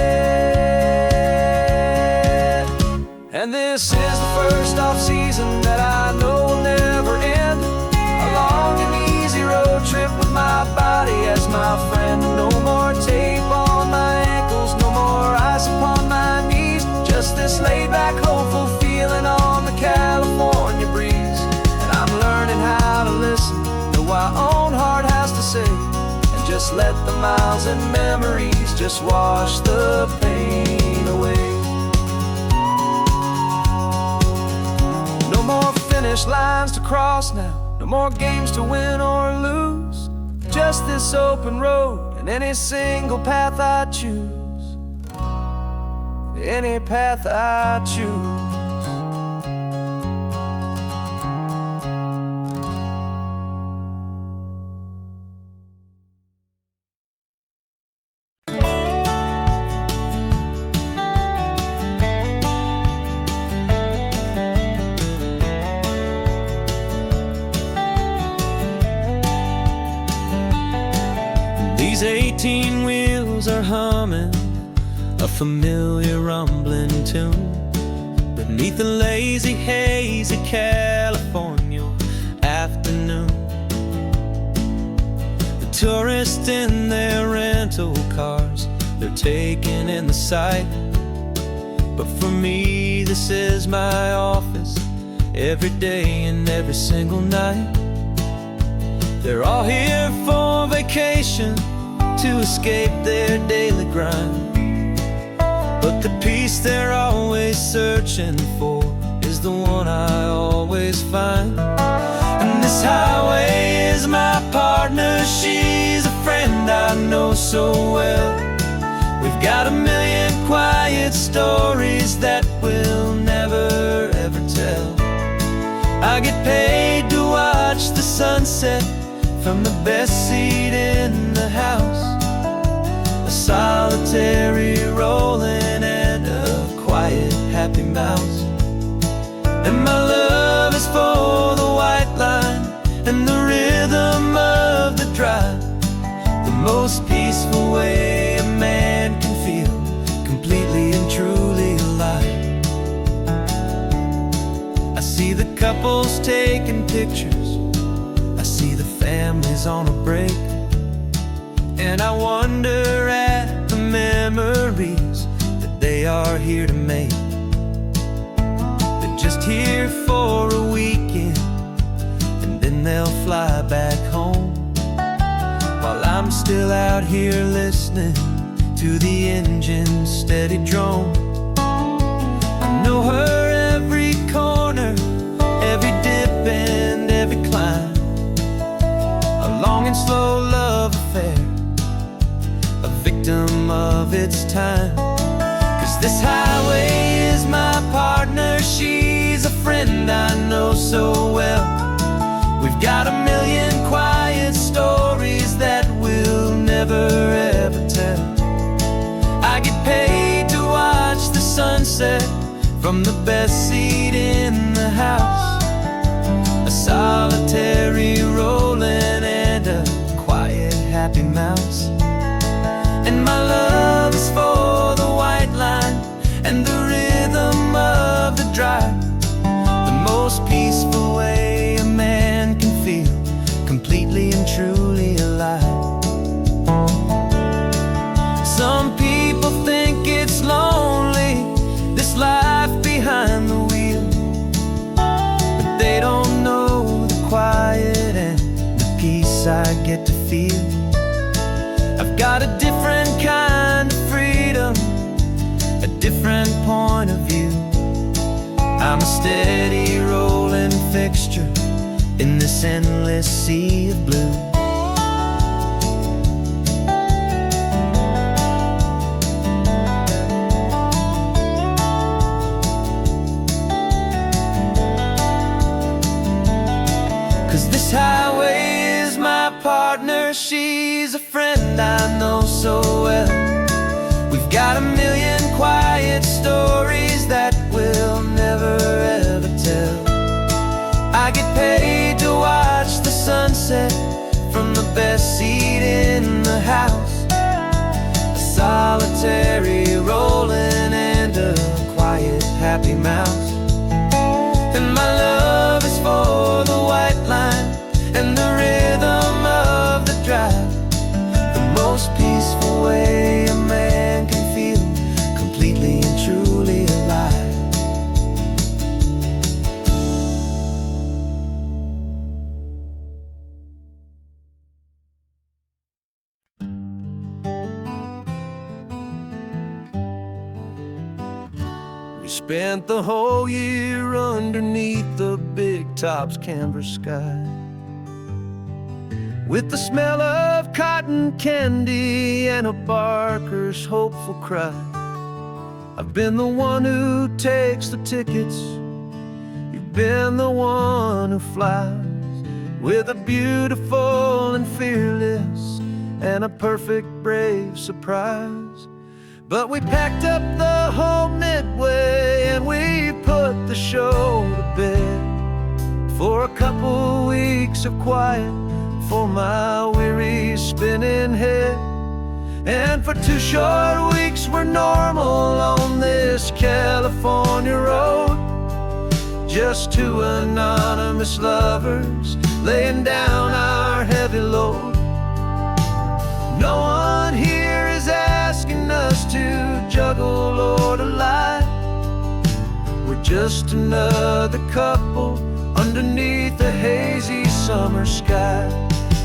And this is the first off-season that I know will never end, a long and easy road trip with my body as my friend. No more tape on my ankles, no more ice upon my knees, just this laid-back, hopeful feeling on the California breeze. And I'm learning how to listen to what my own heart has to say, and just let the miles and memories just wash the pain away. No more finish lines to cross now, no more games to win or lose, just this open road and any single path I choose, any path I choose. These 18 wheels are humming a familiar rumbling tune beneath the lazy haze of California afternoon. The tourists in their rental cars, they're taking in the sight, but for me this is my office every day and every single night. They're all here for vacation, to escape their daily grind, but the peace they're always searching for is the one I always find. And this highway is my partner, she's a friend I know so well. We've got a million quiet stories that we'll never ever tell. I get paid to watch the sunset from the best seat in the house, a solitary rolling and a quiet happy mouse. And my love is for the white line and the rhythm of the drive, the most peaceful way a man can feel completely and truly alive. I see the couples taking pictures, I see the families on a break, and I wonder at the memories that they are here to make. They're just here for a weekend, and then they'll fly back home, while I'm still out here listening to the engine's steady drone. I know her every corner, every dip and every climb, a long and slow love affair, a victim of its time. 'Cause this highway is my partner, she's a friend I know so well. We've got a million quiet stories that we'll never ever tell. I get paid to watch the sunset from the best seat in the house, a solitary rolling and a quiet happy mouse. And my love is for the white line and the rhythm of the drive, the most peaceful way a man can feel completely and truly alive. Some people think it's lonely, this life behind the wheel, but they don't know the quiet and the peace I get to feel. I've got a different kind of freedom, a different point of view. I'm a steady rolling fixture in this endless sea of blue. 'Cause this highway is my partner, she's a friend I know so well. We've got a million quiet stories that we'll never ever tell. I get paid to watch the sunset from the best seat in the house, a solitary rolling and a quiet happy mouse. And my love is for the white line and the rhythm of the drive, the most peaceful way a man can feel completely and truly alive. We spent the whole year underneath the big top's canvas sky, with the smell of cotton candy and a barker's hopeful cry. I've been the one who takes the tickets, you've been the one who flies, with a beautiful and fearless and a perfect brave surprise. But we packed up the whole Midway and we put the show to bed, for a couple weeks of quiet for my weary spinning head. And for 2 short weeks we're normal on this California road, just 2 anonymous lovers laying down our heavy load. No one here is asking us to juggle or to lie, we're just another couple underneath a hazy summer sky.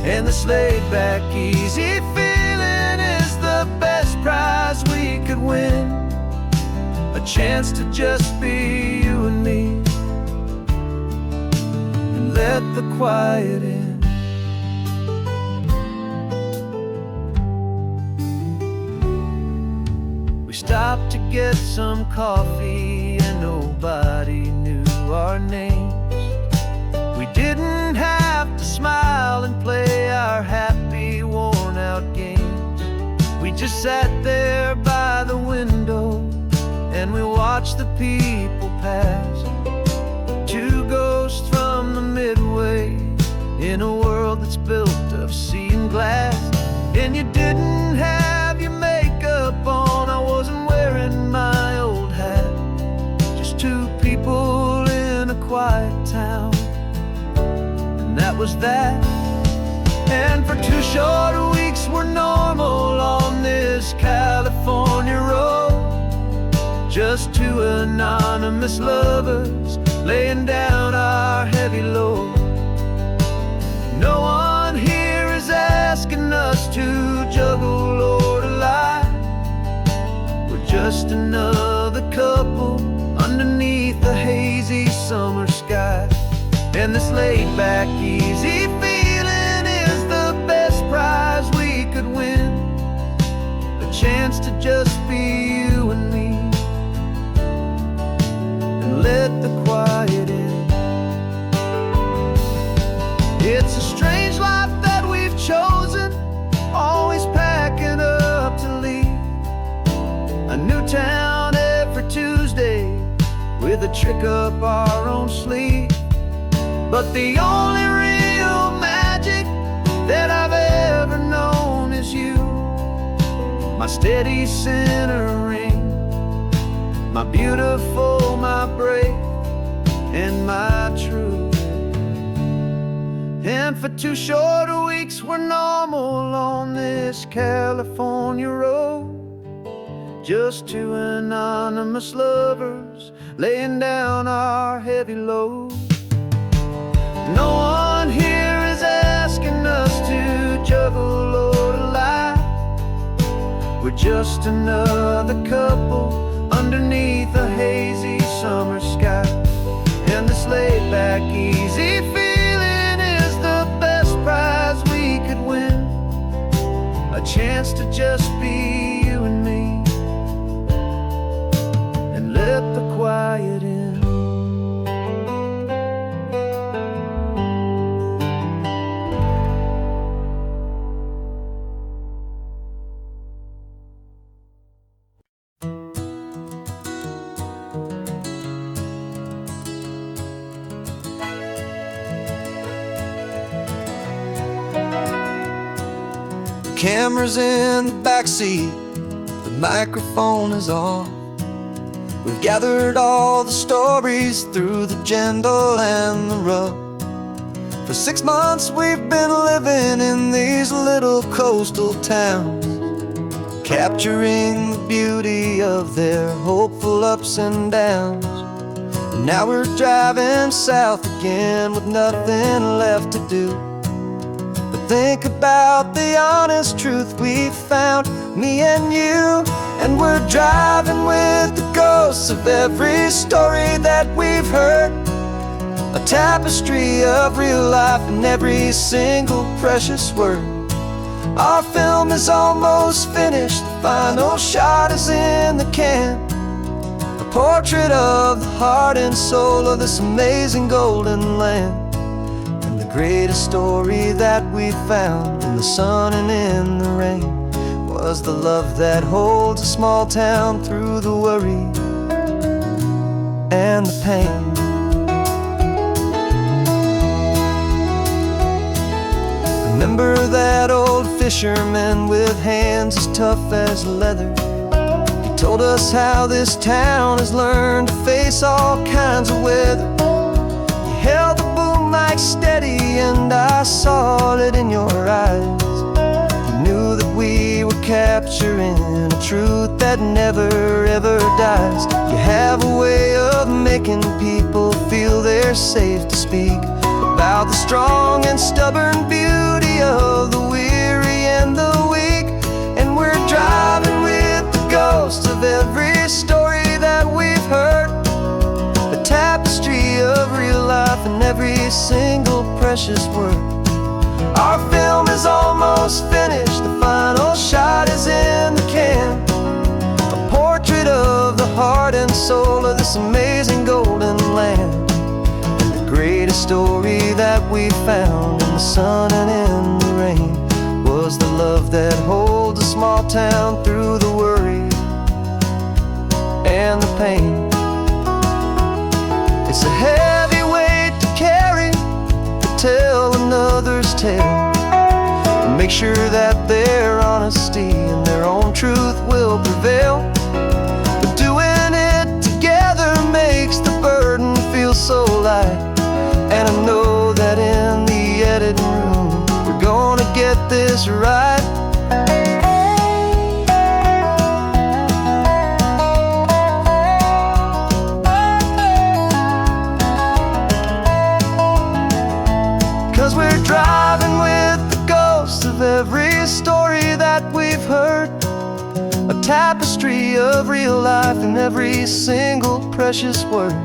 And this laid-back, easy feeling is the best prize we could win, a chance to just be you and me, and let the quiet in. We stopped to get some coffee and nobody knew our names. We didn't have to smile and play our happy, worn-out games. We just sat there by the window and we watched the people pass. Two ghosts from the Midway in a world that's built of sea and glass. And you didn't have your makeup on, I wasn't wearing my old hat. Just two people in a quiet town, and that was that. And for 2 short weeks we're normal on this California road. Just two anonymous lovers laying down our heavy load. No one here is asking us to juggle or to lie. We're just another couple underneath the hazy summer sky. And this laid-back, easy feeling is the best prize we could win. A chance to just be you and me, and let the quiet in. It's a strange life that we've chosen, always packing up to leave. A new town every Tuesday with a trick up our own sleeve. But the only real magic that I've ever known is you, my steady centering, my beautiful, my brave, and my true. And for 2 short weeks we're normal on this California road. Just two anonymous lovers laying down our heavy load. No one here is asking us to juggle or to lie. We're just another couple underneath a hazy summer sky. And this laid-back, easy feeling is the best prize we could win. A chance to just be you and me, and let the quiet in. Camera's in the backseat, the microphone is on. We've gathered all the stories through the gentle and the rough. For 6 months we've been living in these little coastal towns, capturing the beauty of their hopeful ups and downs. And now we're driving south again with nothing left to do. Think about the honest truth we found, me and you. And we're driving with the ghosts of every story that we've heard, a tapestry of real life in every single precious word. Our film is almost finished, the final shot is in the can, a portrait of the heart and soul of this amazing golden land. The greatest story that we found in the sun and in the rain was the love that holds a small town through the worry and the pain. Remember that old fisherman with hands as tough as leather? He told us how this town has learned to face all kinds of weather. He held the boom mic steady and I saw it in your eyes. You knew that we were capturing a truth that never ever dies. You have a way of making people feel they're safe to speak about the strong and stubborn beauty of the weary and the weak. And we're driving with the ghosts of every story that we've heard, a tapestry of real life in every single precious word. Our film is almost finished, the final shot is in the can, a portrait of the heart and soul of this amazing golden land. And the greatest story that we found in the sun and in the rain was the love that holds a small town through the worry and the pain. It's a heavy weight to carry, to tell another's tale, and make sure that their honesty and their own truth will prevail. But doing it together makes the burden feel so light. And I know that in the editing room we're gonna get this right. 'Cause we're driving with the ghosts of every story that we've heard, a tapestry of real life in every single precious word.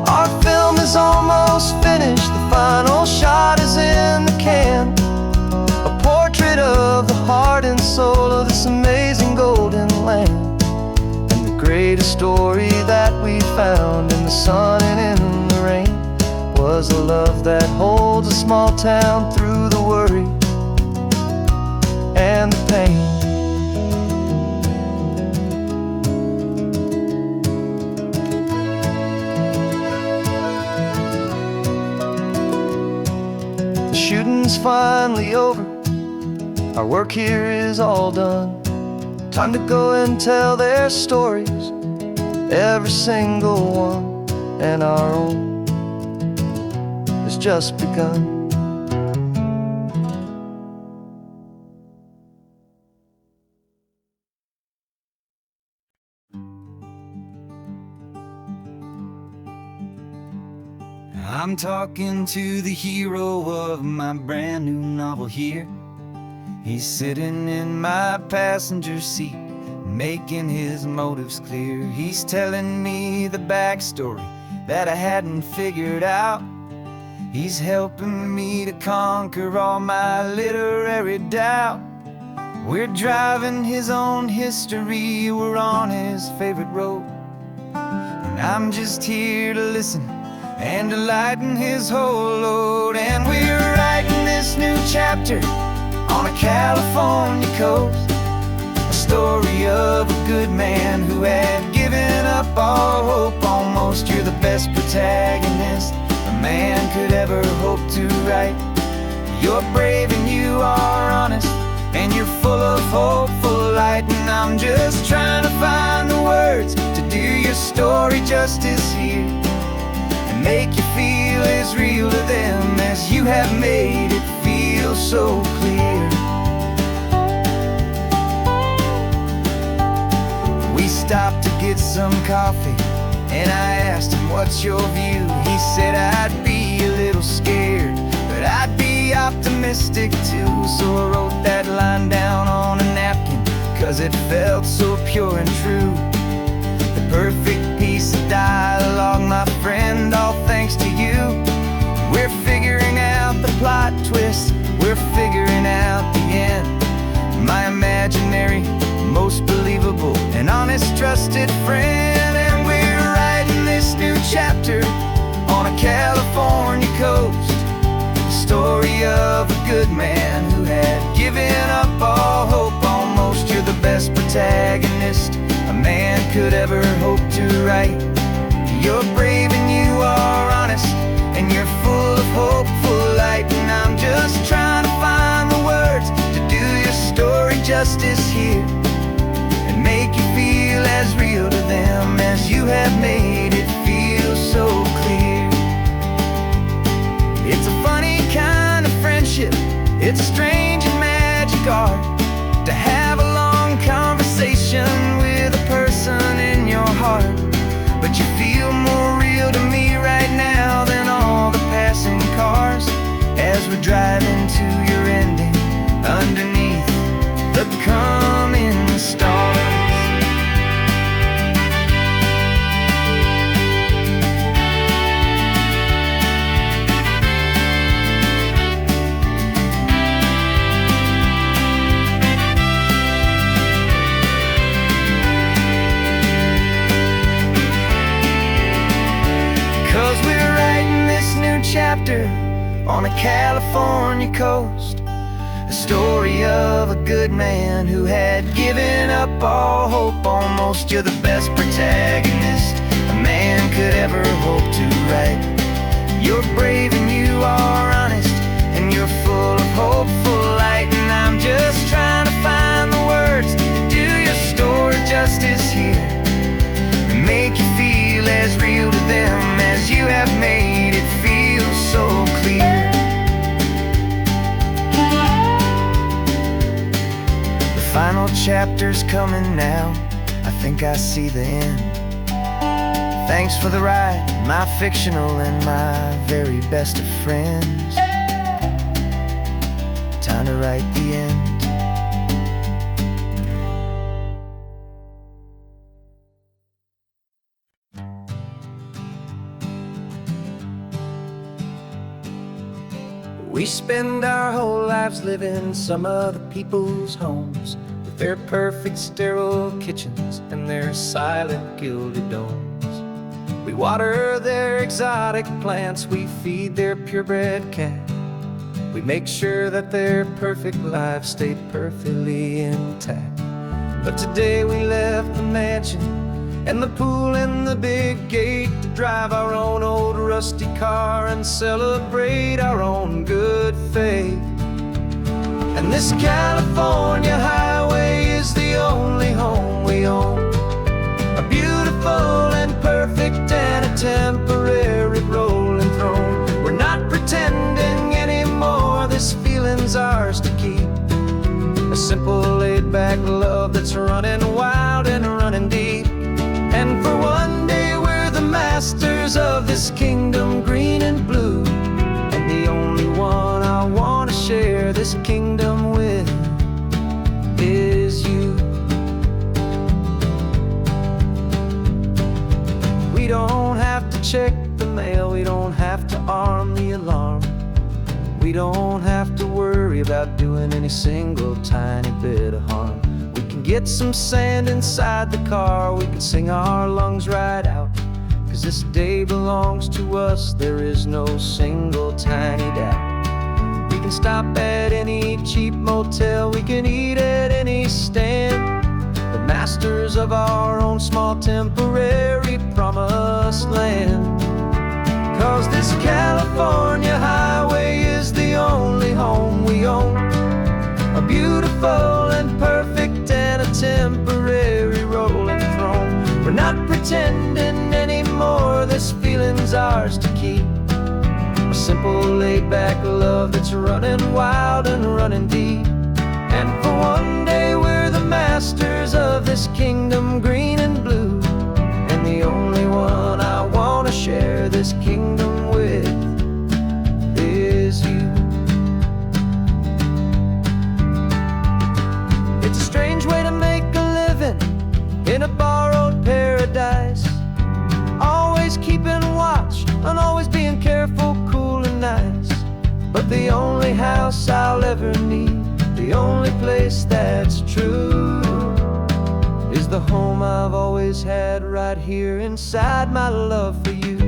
Our film is almost finished, the final shot is in the can, a portrait of the heart and soul of this amazing golden land. And the greatest story that we found in the sun and in the rain was a love that holds a small town through the worry and the pain. The shooting's finally over, our work here is all done. Time to go and tell their stories, every single one, and our own has just begun. I'm talking to the hero of my brand new novel here. He's sitting in my passenger seat, making his motives clear. He's telling me the backstory that I hadn't figured out. He's helping me to conquer all my literary doubt. We're driving his own history, we're on his favorite road, and I'm just here to listen and to lighten his whole load. And we're writing this new chapter on a California coast, a story of a good man who had given up all hope almost. You're the best protagonist a man could ever hope to write. You're brave and you are honest, and you're full of hopeful light. And I'm just trying to find the words to do your story justice here, and make you feel as real to them as you have made it feel so clear. We stopped to get some coffee, and I asked him, what's your view? He said, I'd be a little scared, but I'd be optimistic too. So I wrote that line down on a napkin, 'cause it felt so pure and true. The perfect piece of dialogue, my friend, all thanks to you. We're figuring out the plot twist, we're figuring out the end. My imaginary, most believable and honest trusted friend. And we're writing this new chapter on a California coast, the story of a good man who had given up all hope almost. You're the best protagonist a man could ever hope to write. You're brave and you are honest, and you're full of hopeful light. And I'm just trying to find the words to do your story justice here, and make you feel as real to them as you have made it feel so clear. It's a funny kind of friendship, it's a strange and magic art to have a long conversation with a person in your heart. But you feel more real to me right now than all the passing cars, as we're driving to your ending underneath the coming stars. chapter on a California coast, a story of a good man who had given up all hope almost. You're the best protagonist a man could ever hope to write. You're brave and you are honest, and you're full of hopeful light. And I'm just trying to find the words to do your story justice here, and make you feel as real to them as you have made it feel so clear. The final chapter's coming now, I think I see the end. Thanks for the ride, my fictional and my very best of friends. Time to write the end. We spend our whole lives living some other people's homes, with their perfect sterile kitchens and their silent gilded domes. We water their exotic plants, we feed their purebred cat. We make sure that their perfect lives stay perfectly intact. But today we left the mansion and the pool and the big gate to drive our own old rusty car and celebrate our own good faith. And this California highway is the only home we own, a beautiful and perfect and a temporary rolling throne. We're not pretending anymore, this feeling's ours to keep, a simple laid-back love that's running wild and running deep. And for one day we're the masters of this kingdom green and blue, and the only one I want to share this kingdom with is you. We don't have to check the mail, we don't have to arm the alarm, we don't have to worry about doing any single tiny bit of harm. We can get some sand inside the car, we can sing our lungs right out, 'cause this day belongs to us, there is no single tiny doubt. We can stop at any cheap motel, we can eat at any stand, the masters of our own small temporary promised land. 'Cause this California highway is the only home we own, a beautiful and perfect and a temporary rolling throne. We're not pretending anymore, this feeling's ours to keep, a simple laid-back love that's running wild and running deep. And for one day we're the masters of this kingdom green and blue, and the only one I want to share this kingdom with is you. It's a strange way to make a living in a borrowed paradise, always keeping watch and always being careful, cool and nice. But the only house I'll ever need, the only place that's true, is the home I've always had right here inside my love for you.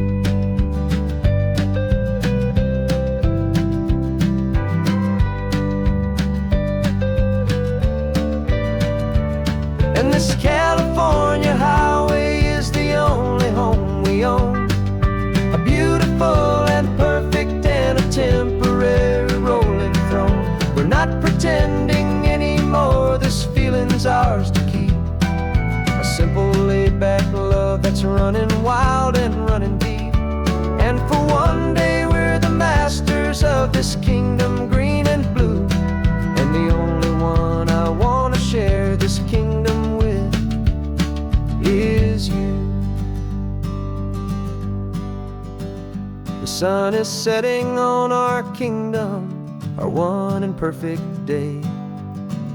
And this California highway is the only home we own, a beautiful and perfect and a temporary rolling throne. We're not pretending anymore, this feeling's ours to keep, a simple laid-back love that's running wild and running deep. And for one day we're the masters of this kingdom green and blue, and the only one I want to share this kingdom with is you. The sun is setting on our kingdom, our one and perfect day.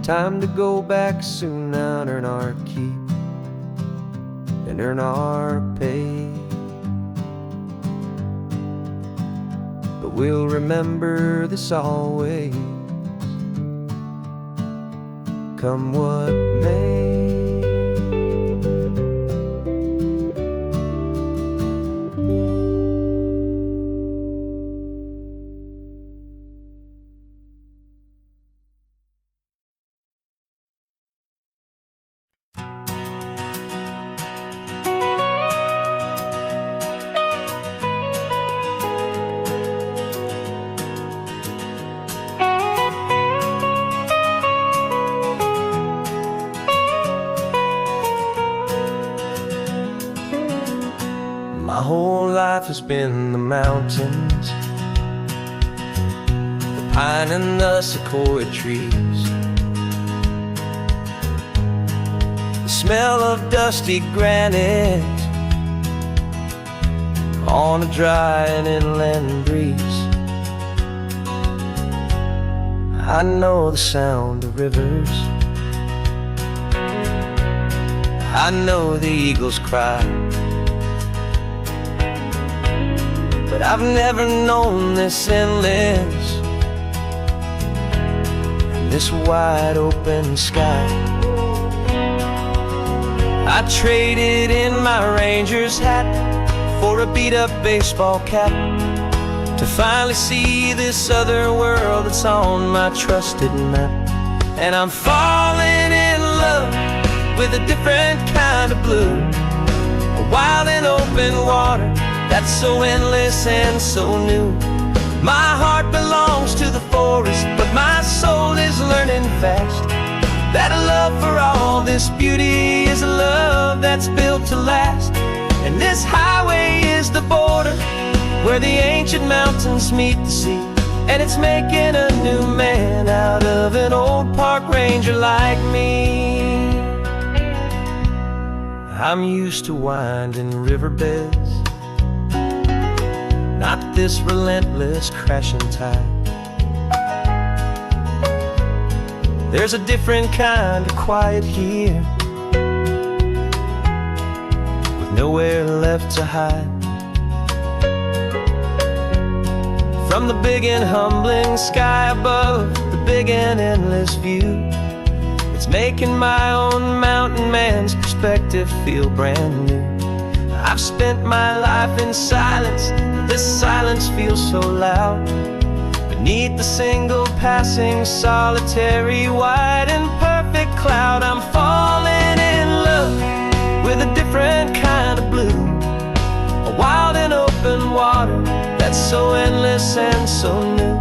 Time to go back soon now and earn our keep and earn our pay. But we'll remember this always, come what may. My whole life has been the mountains, the pine and the sequoia trees, the smell of dusty granite on a dry and inland breeze. I know the sound of rivers, I know the eagles cry, but I've never known this endless and this wide open sky. I traded in my ranger's hat for a beat-up baseball cap to finally see this other world that's on my trusted map. And I'm falling in love with a different kind of blue, a wild and open water that's so endless and so new. My heart belongs to the forest, but my soul is learning fast that a love for all this beauty is a love that's built to last. And this highway is the border where the ancient mountains meet the sea, and it's making a new man out of an old park ranger like me. I'm used to winding riverbeds, not this relentless crashing tide. There's a different kind of quiet here, with nowhere left to hide. From the big and humbling sky above, the big and endless view, it's making my own mountain man's perspective feel brand new. I've spent my life in silence, this silence feels so loud. Beneath the single passing solitary white and perfect cloud, I'm falling in love with a different kind of blue, a wild and open water that's so endless and so new.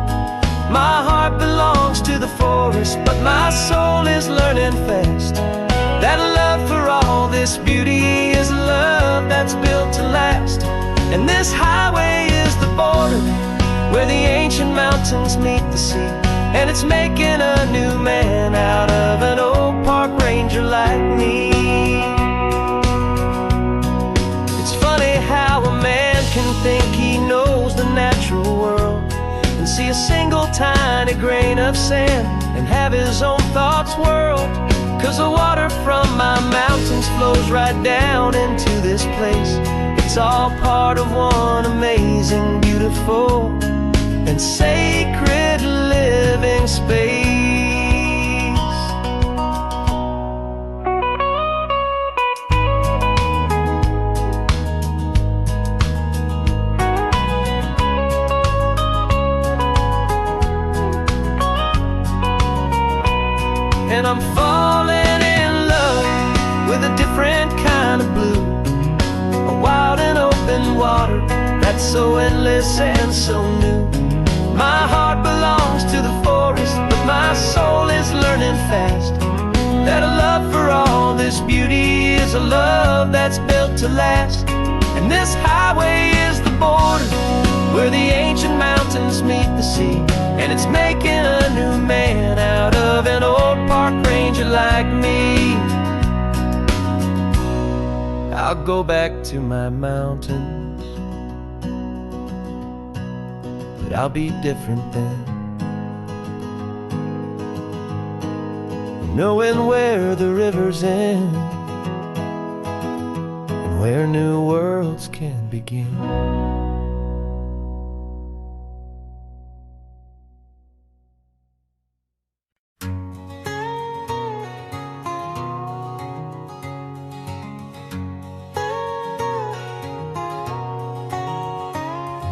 My heart belongs to the forest, but my soul is learning fast that a love for all this beauty is a love that's built to last. And this highway is the border where the ancient mountains meet the sea, and it's making a new man out of an old park ranger like me. It's funny how a man can think he knows the natural world and see a single tiny grain of sand and have his own thoughts whirled. 'Cause the water from my mountains flows right down into this place. It's all part of one amazing, beautiful and sacred living space. And I'm falling in love with a different kind of blue, a wild and open water that's so endless and so new. My heart belongs to the forest, but my soul is learning fast that a love for all this beauty is a love that's built to last. And this highway is the border where the ancient mountains meet the sea, and it's making a new man out of an old park ranger like me. I'll go back to my mountains, but I'll be different then, knowing where the rivers end and where new worlds can begin.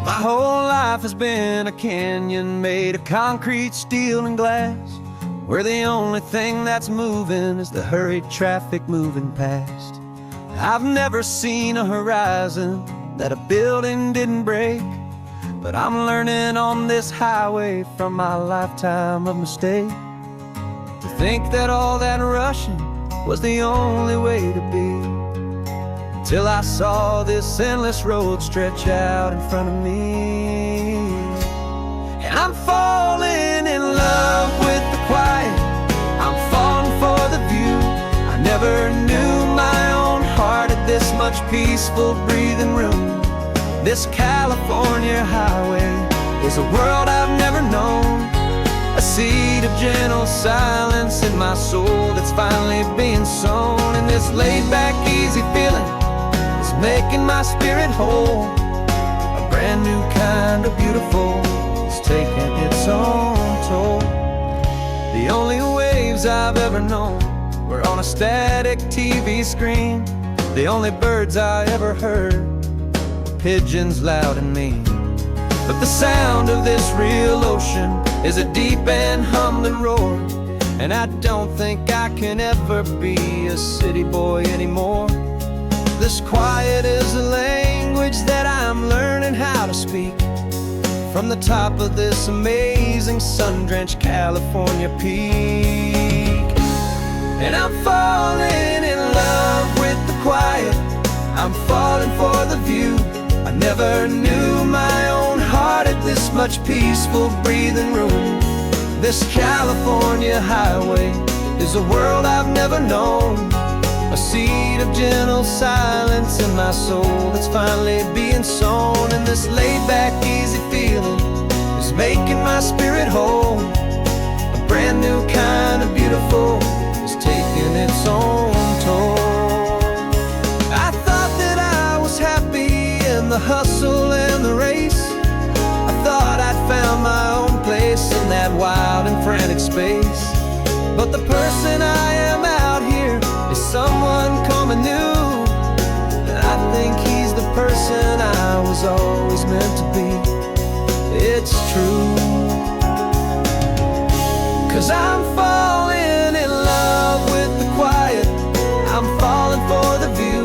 My whole life has been a canyon made of concrete, steel, and glass, where the only thing that's moving is the hurried traffic moving past. I've never seen a horizon that a building didn't break, but I'm learning on this highway from my lifetime of mistake to think that all that rushing was the only way to be. till I saw this endless road stretch out in front of me. And I'm falling in love with the quiet, I'm falling for the view. I never knew my own heart had this much peaceful breathing room. This California highway is a world I've never known, a seed of gentle silence in my soul that's finally being sown. And this laid-back, easy feeling is making my spirit whole. A brand new kind of beautiful is taking its own toll. The only waves I've ever known were on a static TV screen. The only birds I ever heard were pigeons loud and mean. But the sound of this real ocean is a deep and humbling roar, and I don't think I can ever be a city boy anymore. This quiet is a language that I'm learning how to speak from the top of this amazing sun-drenched California peak. And I'm falling in love with the quiet, I'm falling for the view. I never knew my own heart had this much peaceful breathing room. This California highway is a world I've never known, a seed of gentle silence in my soul that's finally being sown. And this laid-back, easy feeling is making my spirit whole. A brand new kind of beautiful is taking its own toll. I thought that I was happy in the hustle and the race. I thought I'd found my own place in that wild and frantic space. But the person I am out here is someone coming new, and I think he's the person I was always meant to be. It's true, 'cause I'm falling in love with the quiet, I'm falling for the view.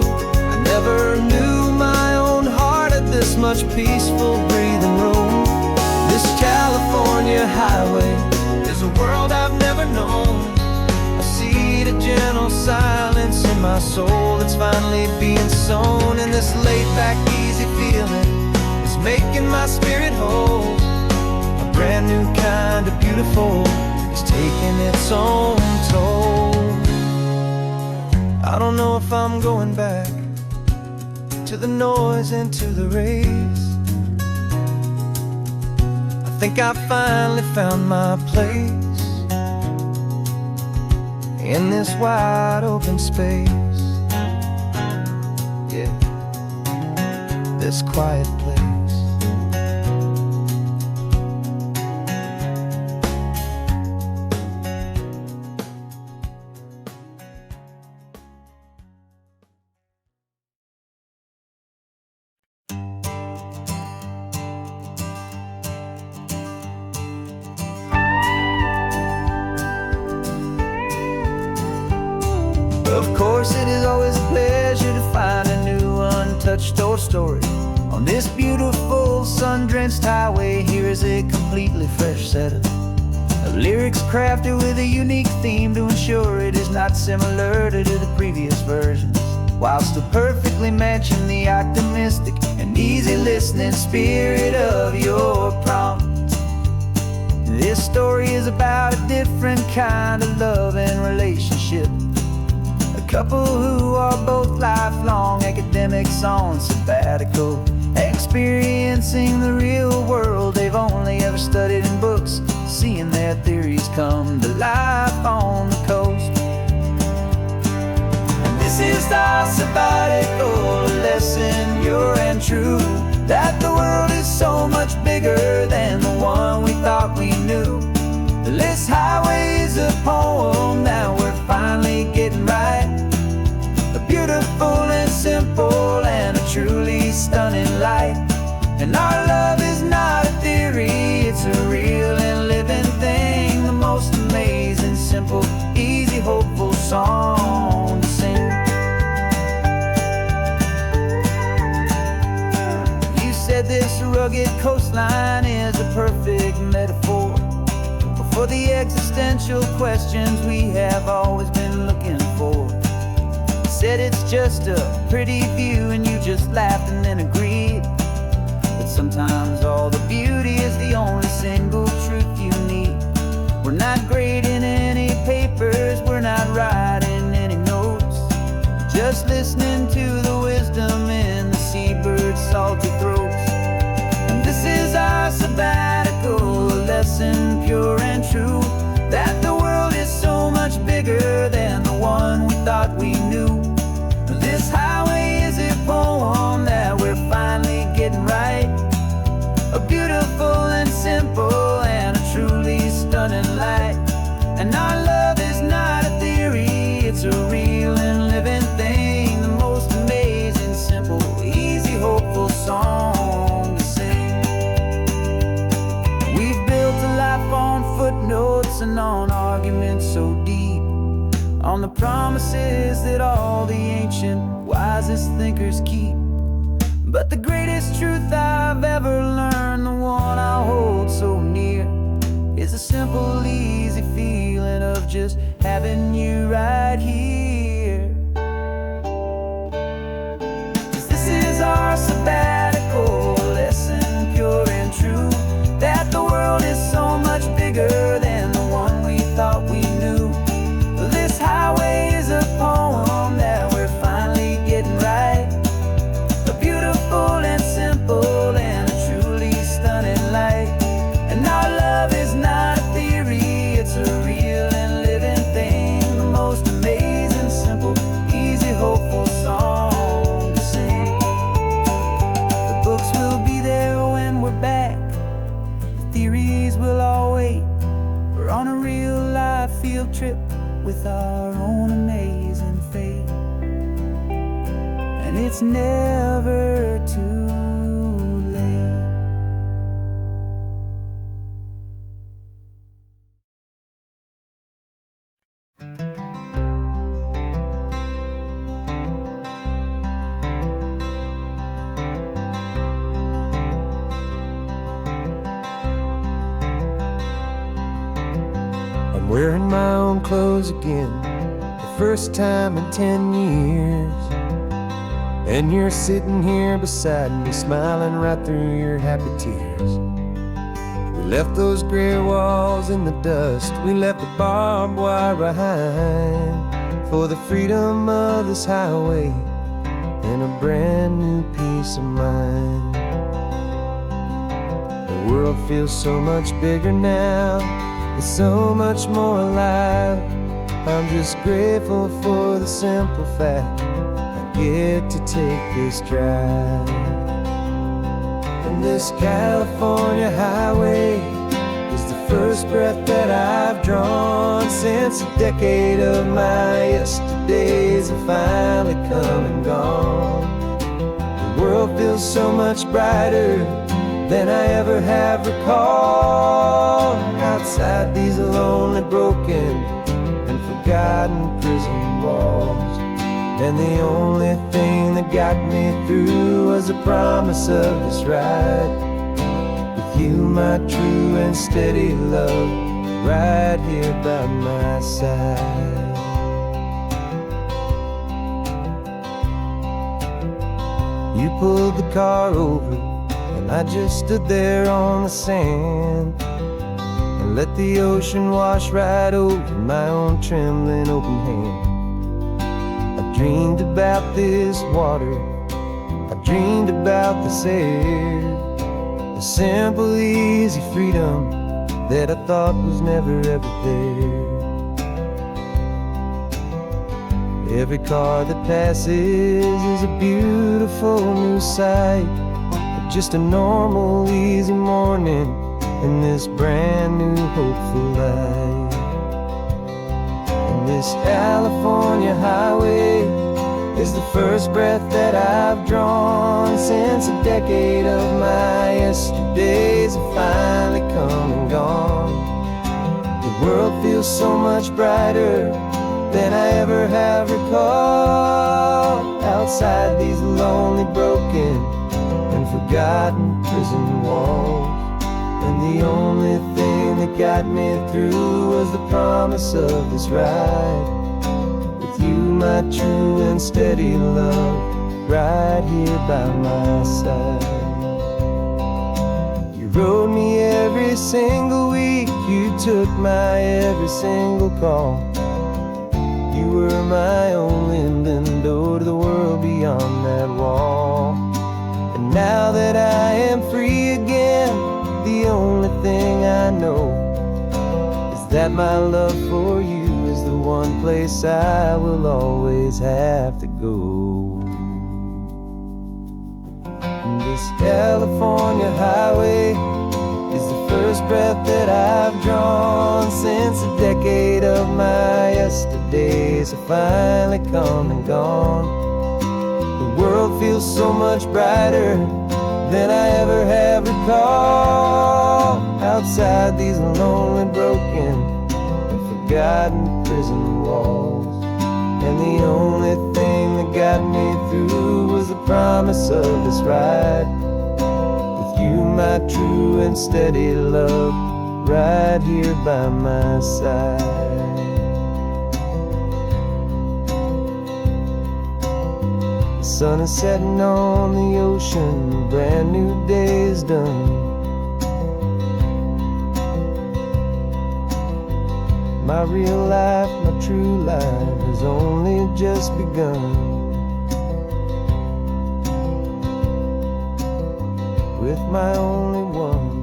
I never knew my own heart had this much peaceful breathing room. This California highway is a world I've never known, a seed of gentle silence in my soul that's finally being sown. And this laid-back, easy feeling is making my spirit whole. A brand new kind of beautiful is taking its own toll. I don't know if I'm going back to the noise and to the race. I think I finally found my place in this wide open space. Yeah, this quiet place. Of course, it is always a pleasure to find a new untouched old story. On this beautiful sun-drenched highway, here is a completely fresh set of lyrics crafted with a unique theme to ensure it is not similar to the previous versions, while still perfectly matching the optimistic and easy listening spirit of your prompt. This story is about a different kind of love and relationship. A couple who are both lifelong academics on sabbatical, experiencing the real world they've only ever studied in books, seeing their theories come to life on the coast. And this is our sabbatical lesson, pure and true, that the world is so much bigger than the one we thought we knew. This highway is a poem that we're finally getting right, a beautiful and simple and a truly stunning light. And our love is not a theory, it's a real and living thing, the most amazing, simple, easy, hopeful song to sing. You said this rugged coastline is a perfect metaphor for the existential questions we have always been looking for. Said it's just a pretty view and you just laughed and then agreed. But sometimes all the beauty is the only single truth you need. We're not grading any papers, we're not writing any notes, just listening to the wisdom in the seabird's salty throats. And this is our sabbatical, a lesson pure and true, that the world is so much bigger than the one we thought we knew. This highway is a poem that we're finally getting right, a beautiful and simple and a truly stunning light. And our love is not a theory, it's a real and living thing, the most amazing, simple, easy, hopeful song to sing. We've built a life on footnotes and on arguments so deep, on the promises that all the ancient, wisest thinkers keep. But the greatest truth I've ever learned, the one I'll hold so near, is a simple, easy feeling of just having you right here. 'Cause this is our sabbatical, lesson pure and true, that the world is so much bigger than the one we thought we knew. This highway is a poem that we're finally getting right, a beautiful and simple and a truly stunning light. And our love is not a theory, it's a real and living thing, the most amazing, simple, easy, hopeful song to sing. The books will be there when we're back, the theories will all wait. We're on a real life field trip with our own amazing fate, and it's never too late. I'm wearing my own clothes again, the first time in 10 years. And you're sitting here beside me, smiling right through your happy tears. We left those gray walls in the dust, we left the barbed wire behind, for the freedom of this highway and a brand new peace of mind. The world feels so much bigger now, it's so much more alive. I'm just grateful for the simple fact I get to take this drive. And this California highway is the first breath that I've drawn since a decade of my yesterdays have finally come and gone. The world feels so much brighter than I ever have recalled, outside these lonely, broken and forgotten prison walls. And the only thing that got me through was the promise of this ride with you, my true and steady love, right here by my side. You pulled the car over and I just stood there on the sand and let the ocean wash right over my own trembling open hand. I dreamed about this water, I dreamed about this air, the simple, easy freedom that I thought was never ever there. Every car that passes is a beautiful new sight, just a normal, easy morning in this brand new, hopeful life. And this California highway is the first breath that I've drawn since a decade of my yesterdays have finally come and gone. The world feels so much brighter than I ever have recalled, outside these lonely, broken and forgotten prison walls. And the only thing that got me through was the promise of this ride with you, my true and steady love, right here by my side. You rode me every single week, you took my every single call. You were my only window to the world beyond that wall. And now that I am free again, the only thing I know is that my love for you is the one place I will always have to go. And this California highway is the first breath that I've drawn since a decade of my yesterdays have finally come and gone. The world feels so much brighter than I ever have recalled. Outside these lonely, broken, and forgotten prison walls. And the only thing that got me through was the promise of this ride. With you, my true and steady love, right here by my side. The sun is setting on the ocean, a brand new day is done. My real life, my true life has only just begun. With my only one.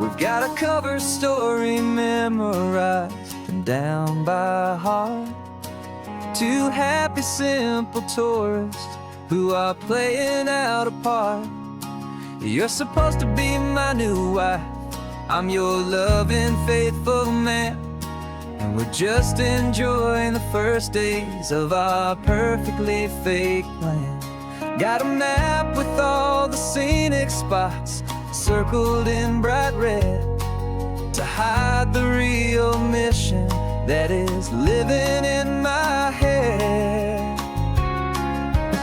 We've got a cover story memorized and down by heart. Two happy, simple tourists who are playing out a part. You're supposed to be my new wife, I'm your loving, faithful man. And we're just enjoying the first days of our perfectly fake plan. Got a map with all the scenic spots circled in bright red to hide the real mission that is living in my head.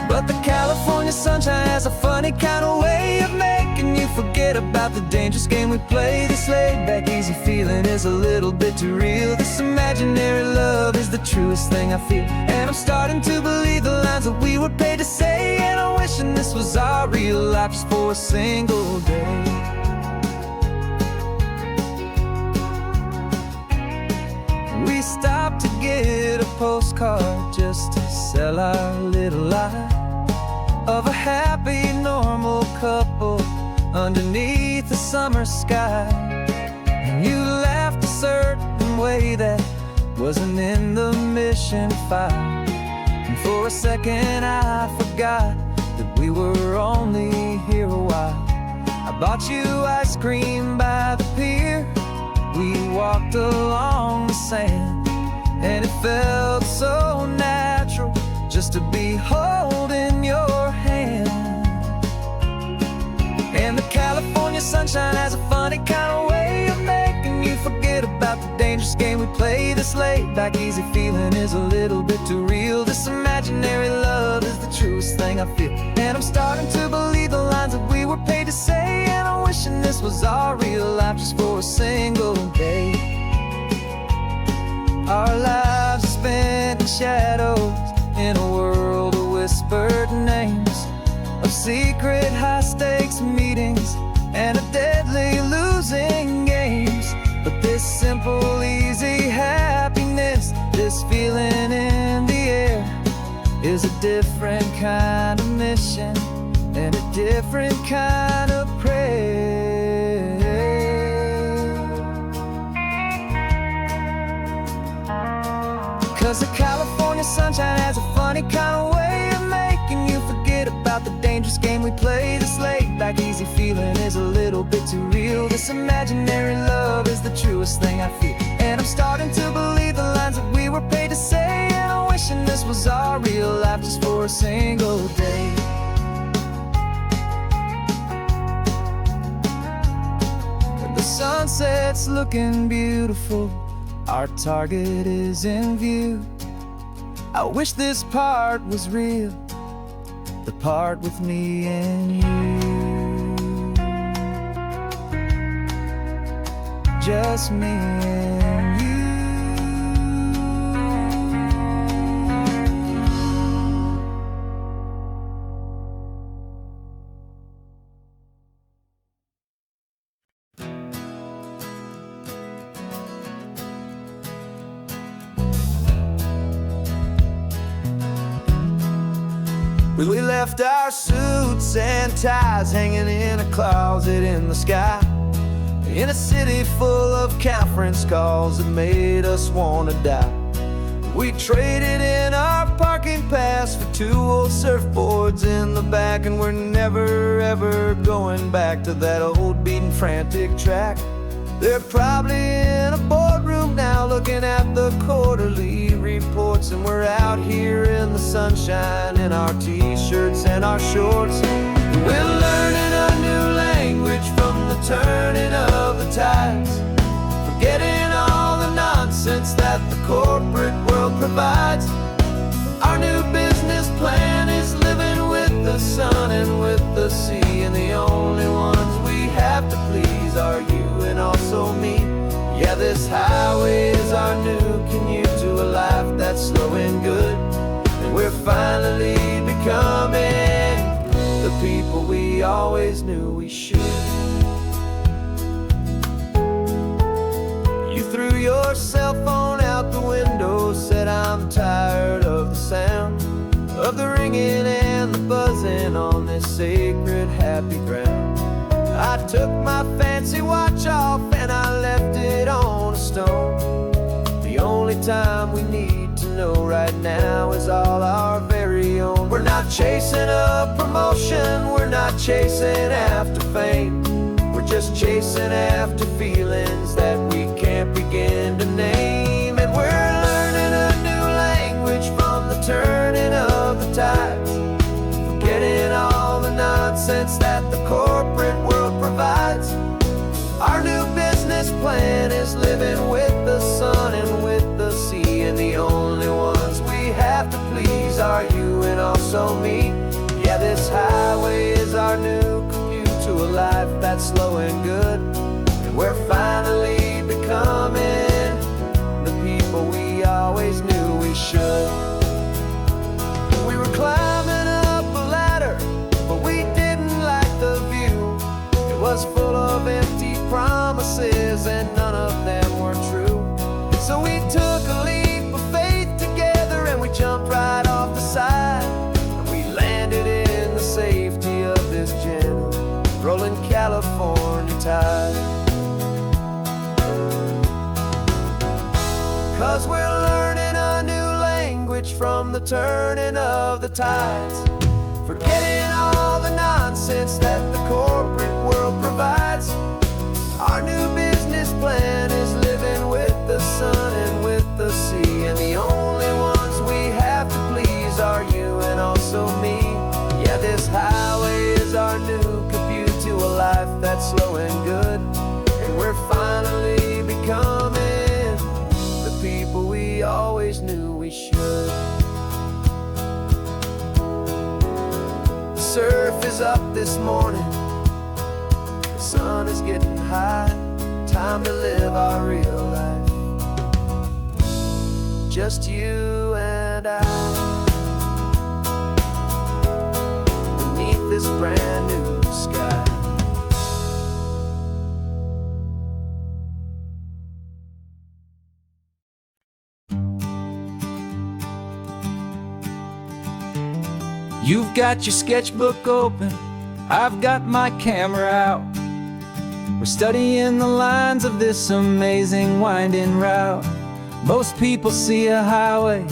But the California sunshine has a funny kind of way of making you forget about the dangerous game we play. This laid-back, easy feeling is a little bit too real. This imaginary love is the truest thing I feel. And I'm starting to believe the lines that we were paid to say. And I'm wishing this was our real life just for a single day. We stopped to get a postcard just to sell our little lie of a happy, normal couple underneath the summer sky. And you laughed a certain way that wasn't in the mission file. And for a second I forgot that we were only here a while. I bought you ice cream by the pier. We walked along the sand, and it felt so natural just to be holding your hand. And the California sunshine has a funny kind of way of making you forget about the dangerous game we play. This laid-back, easy feeling is a little bit too real. This imaginary love is the truest thing I feel. And I'm starting to believe the lines that we were paid to say. And I'm wishing this was our real life just for a single day. Our lives are spent in shadows, in a world of whispered names, of secret high-stakes meetings and a deadly losing games. But this simple, easy happiness, this feeling in the air, is a different kind of mission and a different kind of prayer. 'Cause the California sunshine has a funny kind of way of making you forget about the dangerous game we play. This laid-back, easy feeling is a little bit too real. This imaginary love is the truest thing I feel. And I'm starting to believe the lines that we were paid to say. And I'm wishing this was our real life just for a single day. And the sunset's looking beautiful, our target is in view. I wish this part was real, the part with me and you, just me and you. We left our suits and ties hanging in a closet in the sky, in a city full of conference calls that made us want to die. We traded in our parking pass for 2 old surfboards in the back, and we're never ever going back to that old beaten frantic track. They're probably in a boardroom now looking at the quarterly reports, and we're out here in the sunshine in our t-shirts and our shorts. We're learning a new language from the turning of the tides, forgetting all the nonsense that the corporate world provides. Our new business plan is living with the sun and with the sea, and the only ones we have to please are you and also me. Yeah, this highway is our new commute to a life that's slow and good, and we're finally becoming the people we always knew we should. You threw your cell phone out the window, said I'm tired of the sound of the ringing and the buzzing on this sacred happy ground. I took my fancy watch off and I left it on a stone. The only time we need to know right now is all our very own. We're not chasing a promotion, we're not chasing after fame, we're just chasing after feelings that we can't begin to name. And we're learning a new language from the turning of the tides, forgetting all the nonsense that the corporate world provides. Our new business plan is living with the sun and with the sea, and the only ones we have to please are you and also me. Yeah, this highway is our new commute to a life that's slow and good, and we're finally becoming the people we always knew we should. We were climbing up a ladder, but we didn't like the view. It was full of empty promises and none of them were true. So we took a leap of faith together and we jumped right off the side, and we landed in the safety of this gentle rolling California tide. 'Cause we're learning a new language from the turning of the tides, forgetting all the nonsense that the corporate world provides. Our new business plan is living with the sun and with the sea, and the only ones we have to please are you and also me. Yeah, this highway is our new commute to a life that's slow and good, and we're finally becoming the people we always knew we should. The surf is up this morning, the sun is getting high, time to live our real life, just you and I, beneath this brand new sky. You've got your sketchbook open, I've got my camera out. We're studying the lines of this amazing winding route. Most people see a highway,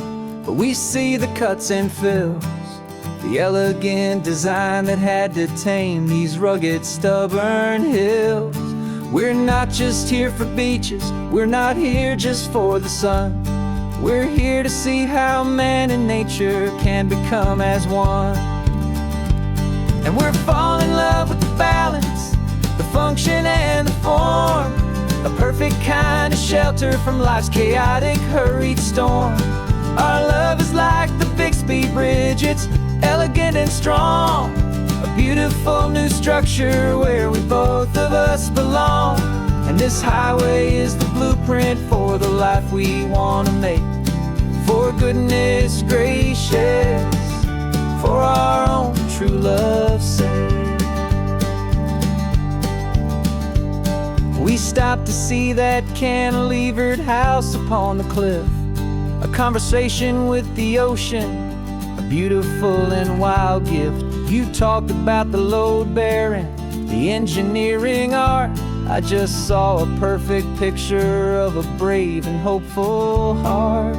but we see the cuts and fills, the elegant design that had to tame these rugged, stubborn hills. We're not just here for beaches, we're not here just for the sun. We're here to see how man and nature can become as one. And we're falling in love with the balance, the function and the form, a perfect kind of shelter from life's chaotic, hurried storm. Our love is like bridge. It's elegant and strong, a beautiful new structure where we both of us belong. And this highway is the blueprint for the life we want to make. For goodness gracious, for our own true love's sake. We stopped to see that cantilevered house upon the cliff, a conversation with the ocean, a beautiful and wild gift. You talked about the load bearing, the engineering art. I just saw a perfect picture of a brave and hopeful heart.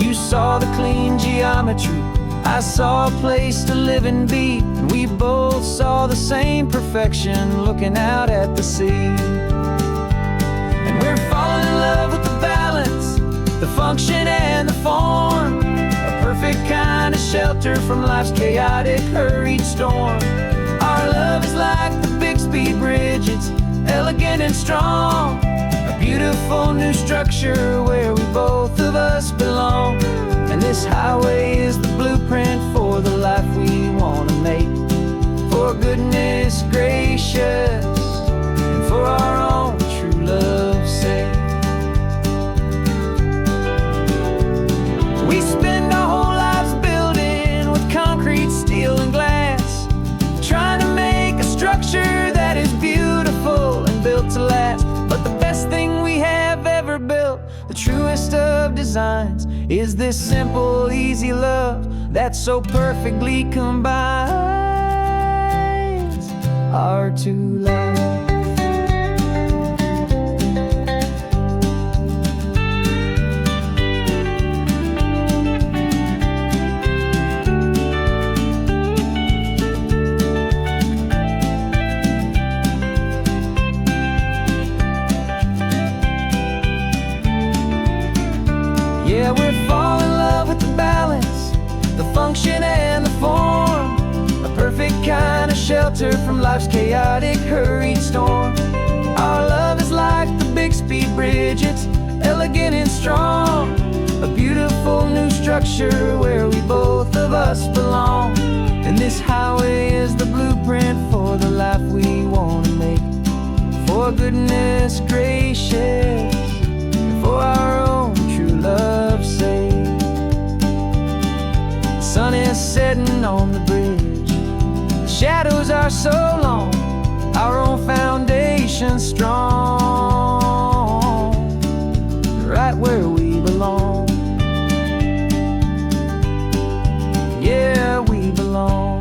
You saw the clean geometry, I saw a place to live and be, and we both saw the same perfection looking out at the sea. And we're falling in love with the balance, the function and the form, a perfect kind of shelter from life's chaotic, hurried storm. Our love is like the Bixby Bridge, it's elegant and strong, a beautiful new structure where we both of us belong. And this highway is the blueprint for the life we want to make. For goodness gracious, and for our own true love's sake. We spend our whole lives building with concrete, steel, and glass, trying to make a structure that is beautiful and built to last. But the best thing we have ever built, the truest of designs, is this simple, easy love that so perfectly combines our two lives. Yeah, we're falling in love with the balance, the function and the form, a perfect kind of shelter from life's chaotic, hurried storm. Our love is like the Bixby Bridge, it's elegant and strong, a beautiful new structure where we both of us belong. And this highway is the blueprint for the life we want to make. For goodness gracious, for our own true love's sake. The sun is setting on the bridge, the shadows are so long, our own foundation strong, right where we belong. Yeah, we belong.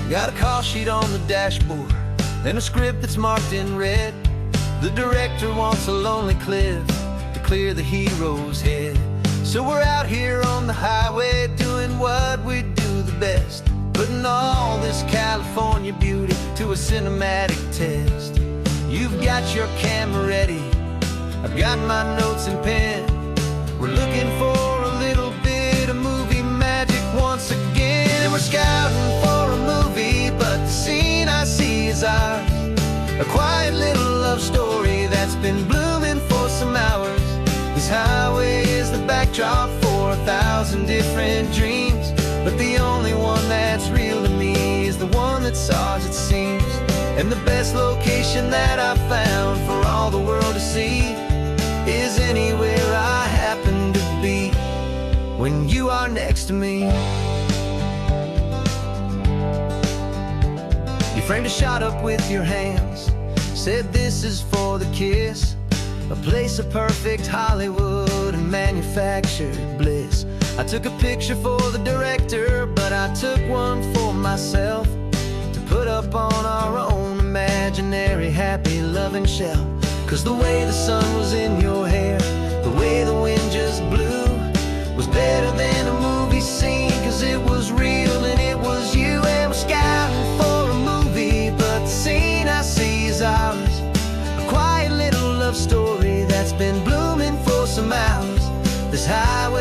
Got a call sheet on the dashboard and a script that's marked in red. The director wants a lonely cliff to clear the hero's head. So we're out here on the highway doing what we do the best, putting all this California beauty to a cinematic test. You've got your camera ready, I've got my notes and pen. We're looking for a little bit of movie magic once again. And we're scouting for a movie, but the scene I see is ours, a quiet little love story that's been blooming for some hours. This highway is the backdrop for 1,000 different dreams, but the only one that's real to me is the one that's ours, it seems. And the best location that I've found for all the world to see is anywhere I happen to be when you are next to me. You framed a shot up with your hands, said this is for the kiss, a place of perfect Hollywood and manufactured bliss. I took a picture for the director, but I took one for myself to put up on our own imaginary happy loving shelf. Cause the way the sun was in your hair, the way the wind just blew, was better than a movie scene, cause it was real and it was you. And we're scouting for a movie, but the scene I see is ours, a quiet little love story that's been blooming for some hours. This highway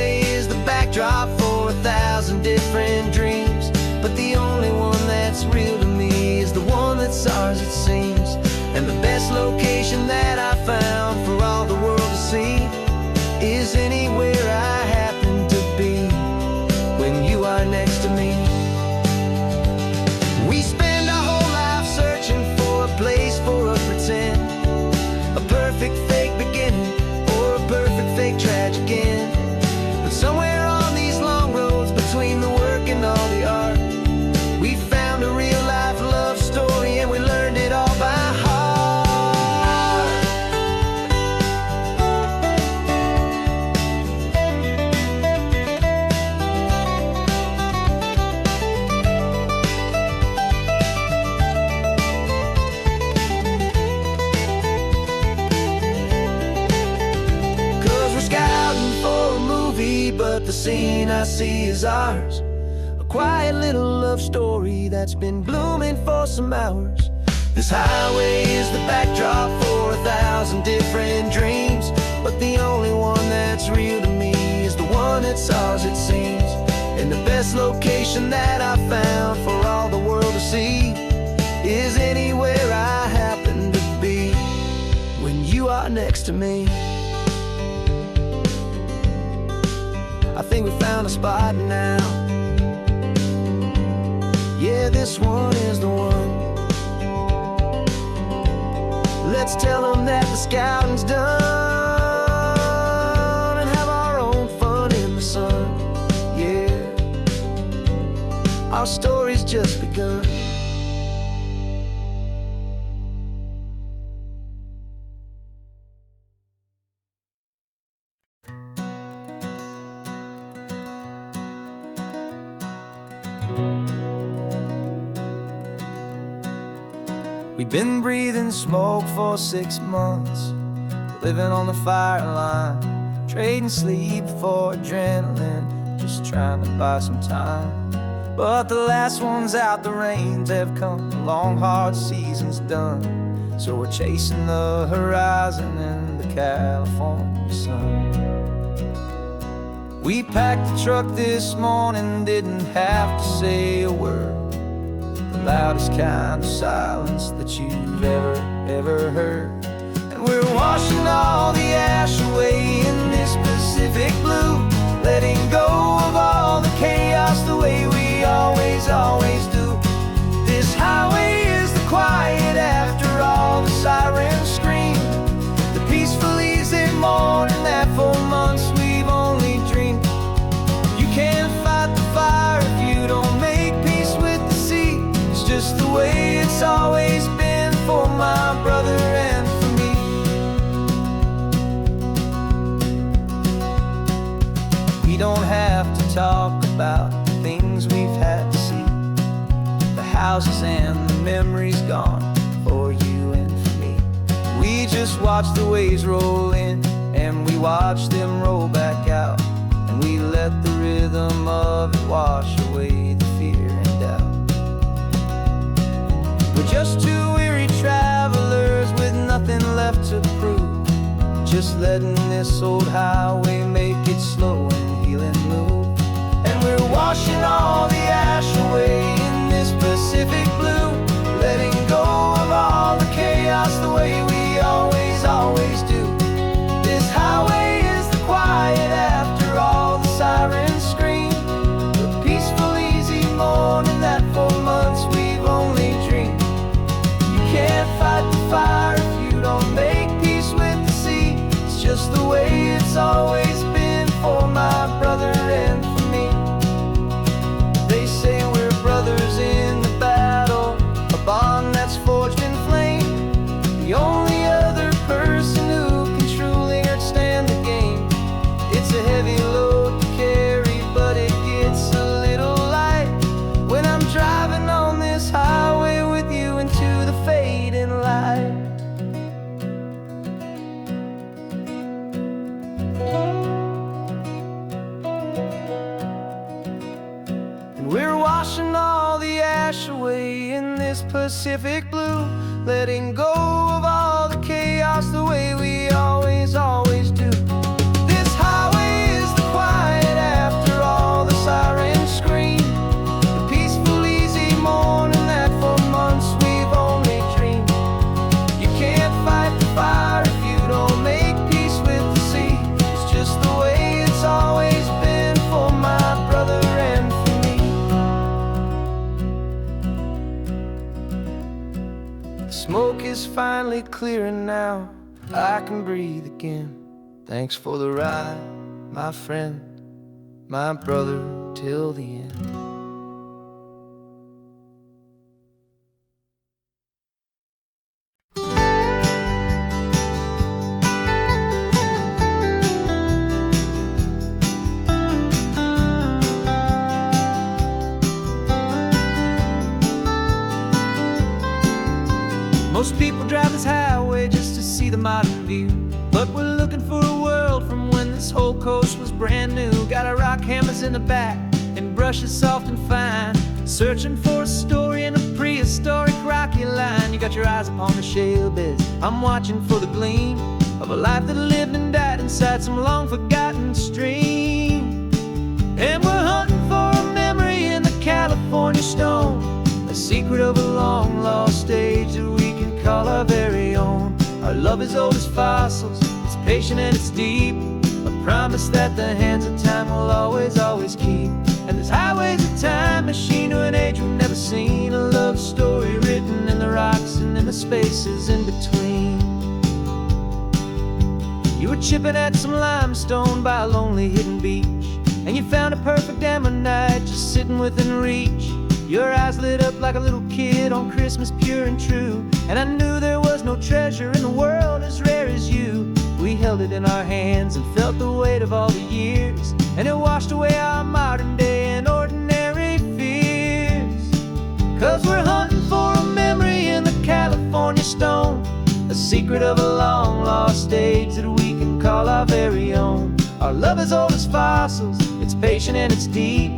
again. But somewhere on these long roads between the work and all the art, we found a real-life love story, and we learned it all by heart. 'Cause we're scouting for a movie, but the scene I see is ours. A quiet little love story that's been blooming for some hours. This highway is the backdrop for 1,000 different dreams, but the only one that's real to me is the one that's ours, it seems. And the best location that I found for all the world to see is anywhere I happen to be when you are next to me. I think we found a spot now. Yeah, this one is the one. Let's tell them that the scouting's done and have our own fun in the sun. Yeah, our story's just begun. We've been breathing smoke for 6 months, living on the fire line, trading sleep for adrenaline, just trying to buy some time. But the last one's out, the rains have come, the long hard season's done. So we're chasing the horizon in the California sun. We packed the truck this morning, didn't have to say a word. The loudest kind of silence that you've ever heard. And we're washing all the ash away in this Pacific blue, letting go of all the chaos the way we always do. This highway is the quiet after all the sirens scream, the peaceful easy morning that for months we've only dreamed. You can't fight the fire if you don't make peace with the sea. It's just the way it's always been for my brother and for me. We don't have to talk about the things we've had to see, the houses and the memories gone for you and for me. We just watch the waves roll in, and we watch them roll back out, and we let the rhythm of it wash away the fear and doubt. We're just two weary travelers with nothing left to prove, just letting this old highway make it slow and healing move. And we're washing all the ash away in this Pacific blue, letting go of all the chaos the way we always do. This highway is the quiet after all the sirens scream, the peaceful easy morning that for months we've only dreamed. You can't fight the fire if you don't make peace with the sea. It's just the way it's always been for my brother and for me. They say we're brothers in the battle, a bond that's forged in flame. The only other person who can truly understand the game. It's a heavy load to carry, but it gets a little light when I'm driving on this highway with you into the fading light. And we're washing all the ash away in this Pacific blue, letting go of all the chaos the way we always do. This highway is the quiet after all the sirens scream, the peaceful easy morning that for months we've only dreamed. You can't fight the fire if you don't make peace with the sea. It's just the way it's always been for my brother and for me. The smoke is finally clearing now, I can breathe again. Thanks for the ride. my friend, my brother till the end. Most people drive this highway just to see the modern view, but we're looking for a world from when this whole coast was brand new. Got our rock hammers in the back and brushes soft and fine, searching for a story in a prehistoric rocky line. You got your eyes upon the shale beds, I'm watching for the gleam of a life that lived and died inside some long forgotten stream. And we're hunting for a memory in the California stone, a secret of a long lost age that we can call our very own. Our love is old as fossils, it's patient and it's deep, a promise that the hands of time will always, always keep. And this highway's a time machine to an age we've never seen, a love story written in the rocks and in the spaces in between. You were chipping at some limestone by a lonely hidden beach, and you found a perfect ammonite just sitting within reach. Your eyes lit up like a little kid on Christmas, pure and true, and I knew there was no treasure in the world as rare as you. We held it in our hands and felt the weight of all the years, and it washed away our modern day and ordinary fears. 'Cause we're hunting for a memory in the California stone, a secret of a long lost age that we can call our very own. Our love is old as fossils, it's patient and it's deep,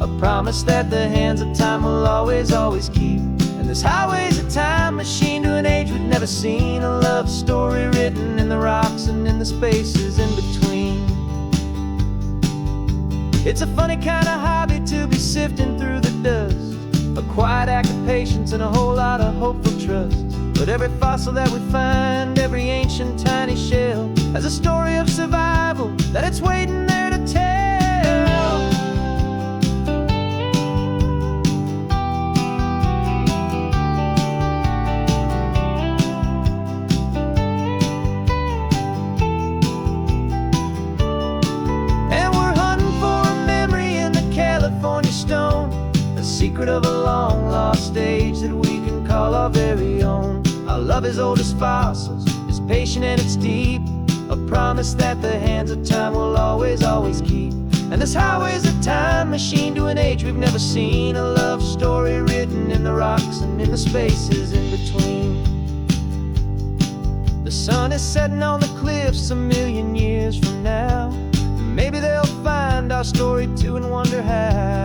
a promise that the hands of time will always, always keep. And this highway's a time machine to an age we've never seen, a love story written in the rocks and in the spaces in between. It's a funny kind of hobby to be sifting through the dust, a quiet act of patience and a whole lot of hopeful trust. But every fossil that we find, every ancient tiny shell, has a story of survival that it's waiting there to tell. Secret of a long lost age that we can call our very own. Our love is old as fossils, it's patient and it's deep, a promise that the hands of time will always, always keep. And this highway's a time machine to an age we've never seen, a love story written in the rocks and in the spaces in between. The sun is setting on the cliffs a million years from now, maybe they'll find our story too and wonder how.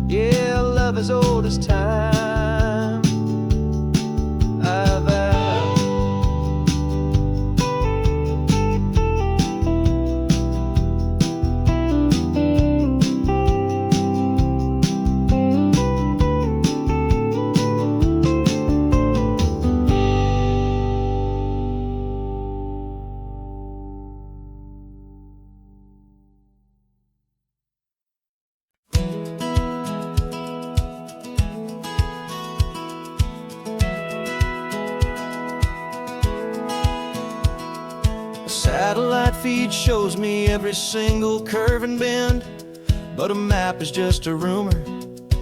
Yeah, love as old as time, I vow. Satellite feed shows me every single curve and bend, but a map is just a rumor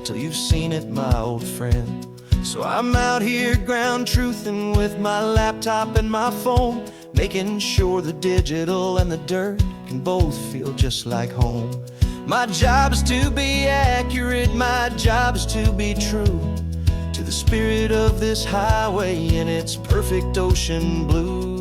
till you've seen it, my old friend. So I'm out here ground truthing with my laptop and my phone, making sure the digital and the dirt can both feel just like home. My job is to be accurate, my job is to be true to the spirit of this highway in its perfect ocean blue.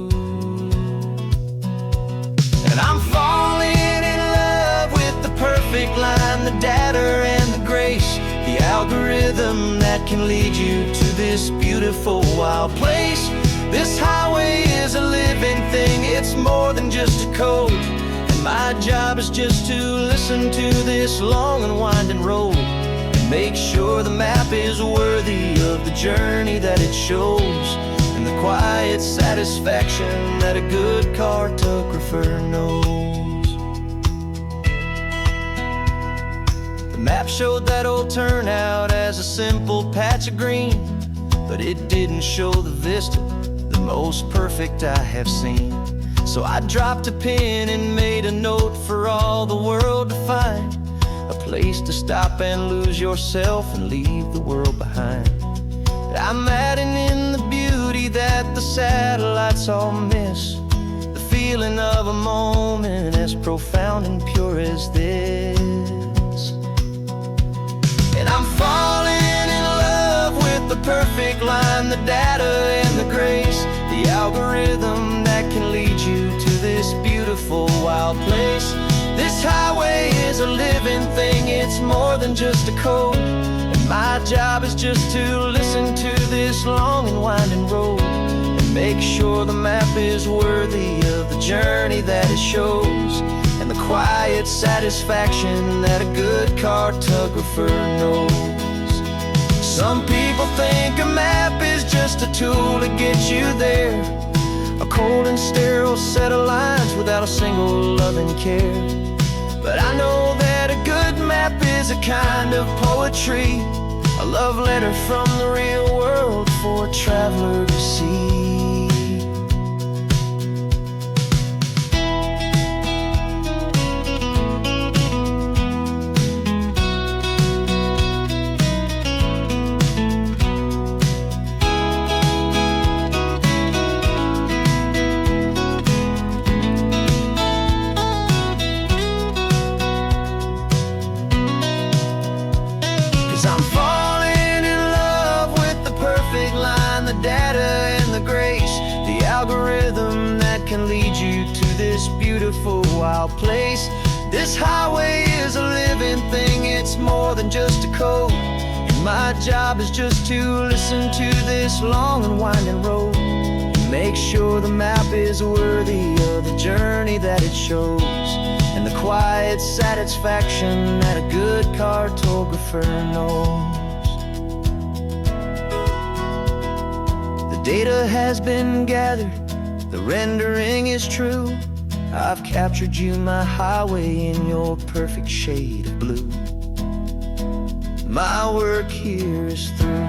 And I'm falling in love with the perfect line, the data and the grace, the algorithm that can lead you to this beautiful wild place. This highway is a living thing, it's more than just a code, and my job is just to listen to this long and winding road and make sure the map is worthy of the journey that it shows, and the quiet satisfaction that a good cartographer knows. The map showed that old turnout as a simple patch of green, but it didn't show the vista, the most perfect I have seen. So I dropped a pen and made a note for all the world to find, a place to stop and lose yourself and leave the world behind. I'm adding in the beauty that the satellites all miss, the feeling of a moment as profound and pure as this. And I'm falling in love with the perfect line, the data and the grace, the algorithm that can lead you to this beautiful wild place. This highway is a living thing, it's more than just a code. And my job is just to listen to this long and winding road, and make sure the map is worthy of the journey that it shows, and the quiet satisfaction that a good cartographer knows. Some people think a map is just a tool to get you there, a cold and sterile set of lines without a single loving care. But I know that a good map is a kind of poetry, a love letter from the real world for a traveler to see. 'Cause I'm falling in love with the perfect line, the data and the grace, the algorithm that can lead you to this beautiful wild place. This highway is a living thing, it's more than just a code. And my job is just to listen to this long and winding road, and make sure the map is worthy of the journey that it shows, and the quiet satisfaction that a good cartographer knows. The data has been gathered, the rendering is true. I've captured you, my highway, in your perfect shade of blue. My work here is through.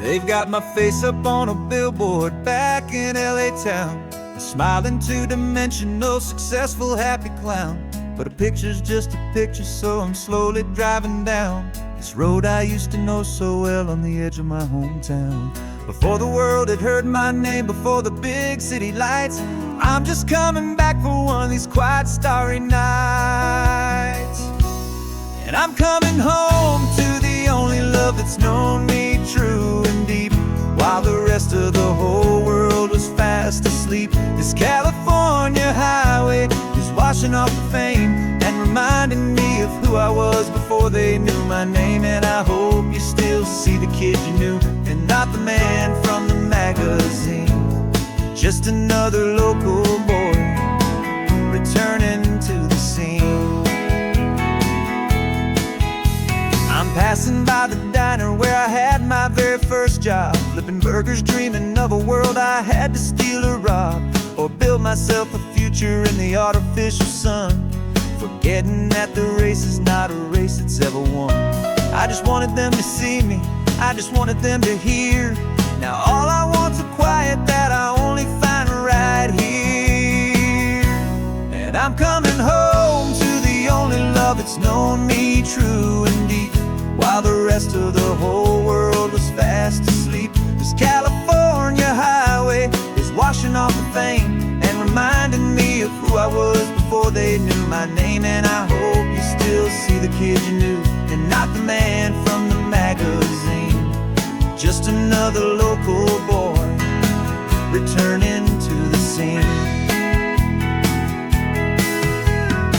They've got my face up on a billboard back in LA town, a smiling two-dimensional, successful, happy clown. But a picture's just a picture, so I'm slowly driving down this road I used to know so well on the edge of my hometown. Before the world had heard my name, before the big city lights, I'm just coming back for one of these quiet, starry nights. And I'm coming home to the only love that's known me true and deep, while the rest of the whole world was fast asleep. This California highway is washing off the fame and reminding me of who I was before they knew my name. And I hope you still see the kid you knew, and not the man from the magazine. Just another local boy returning to the scene. I'm passing by the diner where I had my very first job, flipping burgers, dreaming of a world I had to steal or rob, or build myself a future in the artificial sun, forgetting that the race is not a race that's ever won. I just wanted them to see me, I just wanted them to hear. Now all I want's a quiet that I only find right here. And I'm coming home to the only love that's known me true and deep, while the rest of the whole world was fast asleep. This California highway is washing off the fame and reminding me of who I was before they knew my name. And I hope you still see the kid you knew, and not the man from the magazine. Just another local boy returning to the scene.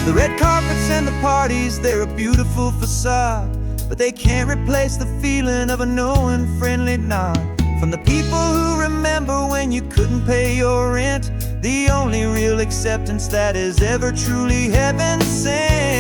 The red carpets and the parties, they're a beautiful facade, but they can't replace the feeling of a knowing, friendly nod from the people who remember when you couldn't pay your rent, the only real acceptance that has ever truly heaven sent.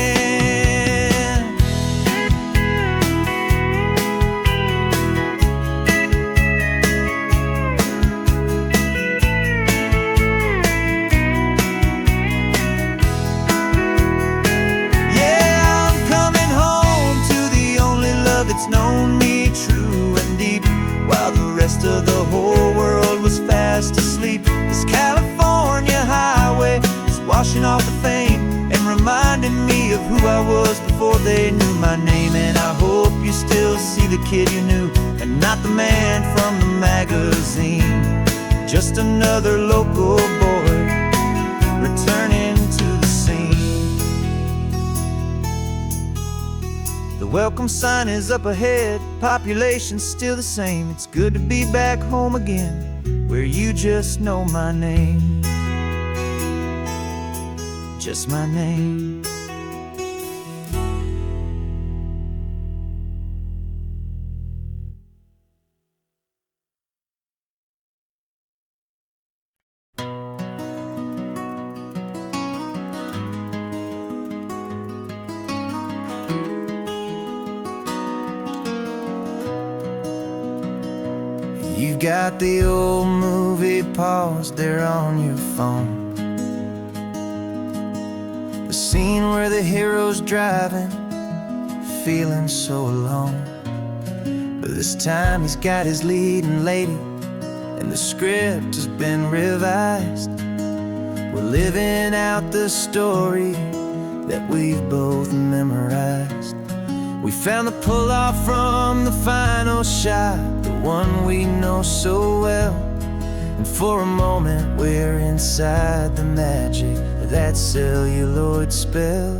That's known me true and deep, while the rest of the whole world was fast asleep. This California highway is washing off the fame and reminding me of who I was before they knew my name. And I hope you still see the kid you knew, and not the man from the magazine. Just another local boy returning to the scene. The welcome sign is up ahead, population's still the same. It's good to be back home again, where you just know my name. Just my name. You've got the old movie paused there on your phone, the scene where the hero's driving, feeling so alone. But this time he's got his leading lady, and the script has been revised. We're living out the story that we've both memorized. We found the pull-off from the final shot, the one we know so well. And for a moment we're inside the magic of that celluloid spell.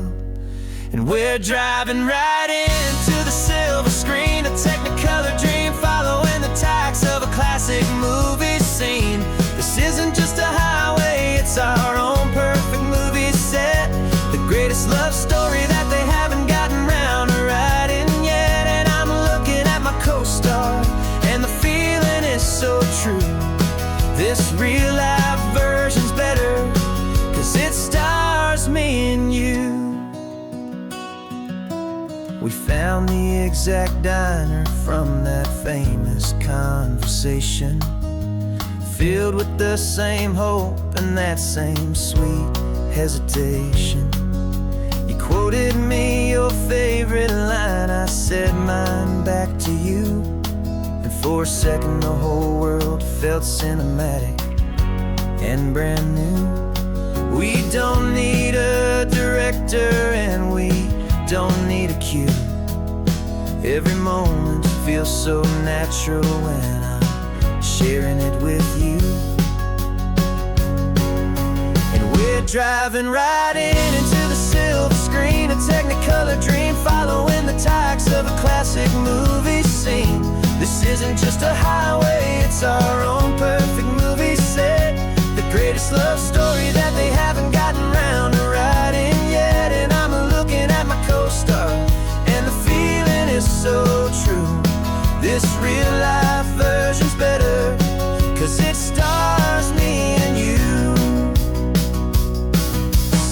And we're driving right into the silver screen, a technicolor dream, following the tacks of a classic movie scene. This isn't just a highway, it's our own perfect movie set, the greatest love story that they haven't gotten round to writing yet. And I'm looking at my co-star, and the feeling is so true. This real life version's better, 'cause it stars me and you. We found the exact diner from that famous conversation, filled with the same hope and that same sweet hesitation. You quoted me your favorite line, I said mine back to you. And for a second the whole world felt cinematic and brand new. We don't need a director and we don't need a cue. Every moment feels so natural when I'm sharing it with you. And we're driving right into the silver screen, a technicolor dream, following the tacks of a classic movie scene. This isn't just a highway, it's our own perfect movie set, the greatest love story that they haven't gotten round to writing yet. And I'm looking at my co-star, and the feeling is so true. This real life version's better, 'cause it stars me and you.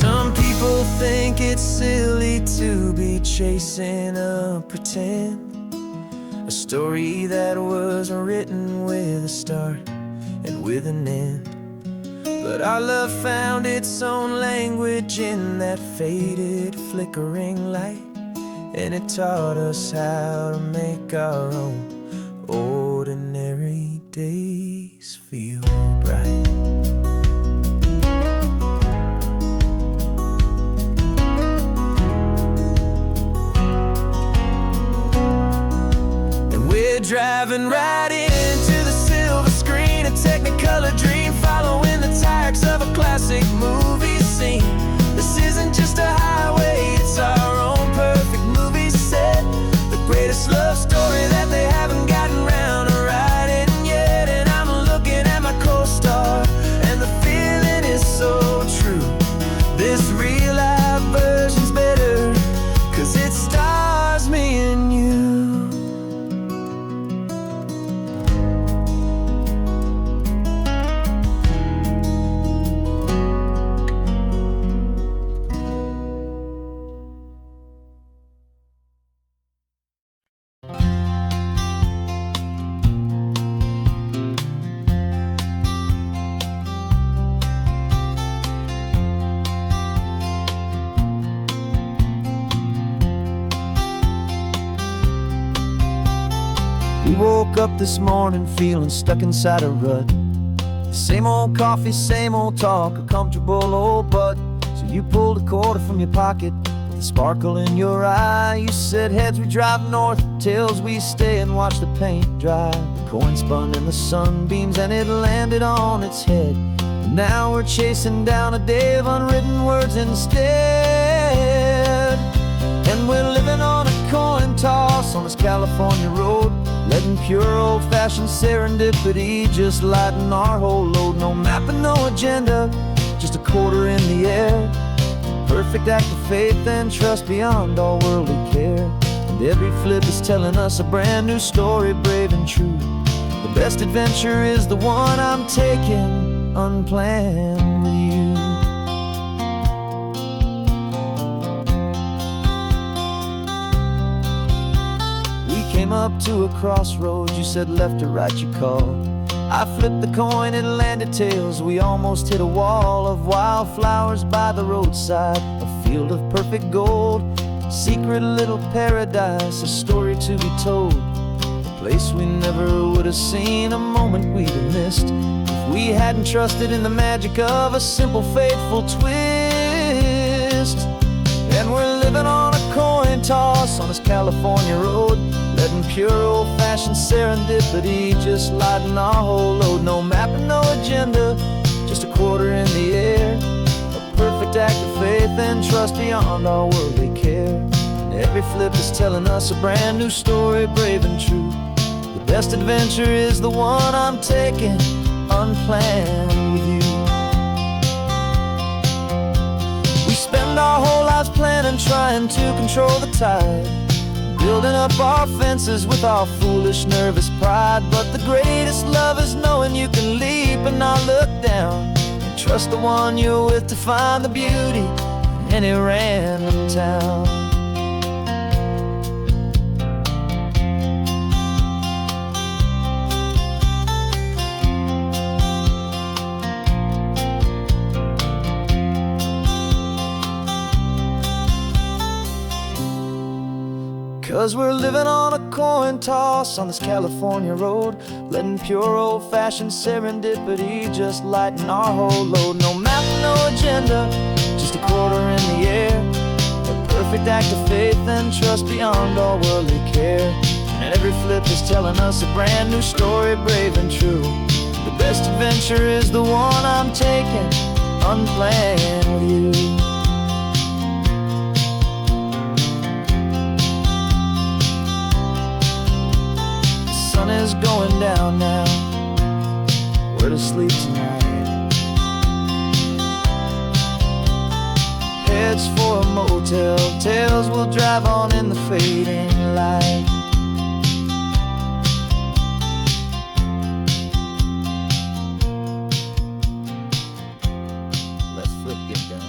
Some people think it's silly to be chasing a pretend, a story that was written with a start and with an end. But our love found its own language in that faded, flickering light, and it taught us how to make our own ordinary days feel bright. And we're driving right into the silver screen, a technicolor dream, following the tacks of a classic movie scene. This isn't just a highway, it's our own perfect movie set, the greatest love story that they haven't gotten round to writing yet. And I'm looking at my co-star, and the feeling is so true. This real life version's better, 'cause it stars me and you. woke up this morning feeling stuck inside a rut. Same old coffee, same old talk, a comfortable old butt. So you pulled a quarter from your pocket with a sparkle in your eye. You said heads we drive north, tails we stay and watch the paint dry. The coin spun in the sunbeams and it landed on its head. And now we're chasing down a day of unwritten words instead. And we're living on a coin toss on this California road, letting pure old-fashioned serendipity just lighten our whole load. No map and no agenda, just a quarter in the air. Perfect act of faith and trust beyond all worldly care. And every flip is telling us a brand new story, brave and true. The best adventure is the one I'm taking unplanned with you. Came up to a crossroads, you said left or right you called. I flipped the coin, it landed tails. We almost hit a wall of wildflowers by the roadside, a field of perfect gold, secret little paradise, a story to be told, a place we never would have seen, a moment we'd have missed if we hadn't trusted in the magic of a simple faithful twist. And we're living on a coin toss on this California road, letting pure old-fashioned serendipity just lighten our whole load. No map and no agenda, just a quarter in the air. A perfect act of faith and trust beyond our worldly care. And every flip is telling us a brand new story, brave and true. The best adventure is the one I'm taking unplanned with you. We spend our whole lives planning, trying to control the tide, building up our fences with our foolish, nervous pride. But the greatest love is knowing you can leap and not look down, and trust the one you're with to find the beauty in any random town. 'Cause we're living on a coin toss on this California road, letting pure old-fashioned serendipity just lighten our whole load. No map, no agenda, just a quarter in the air. A perfect act of faith and trust beyond all worldly care. And every flip is telling us a brand new story, brave and true. The best adventure is the one I'm taking unplanned with you. Is going down now, where to sleep tonight? Heads for a motel, tails will drive on in the fading light. Let's flip get down.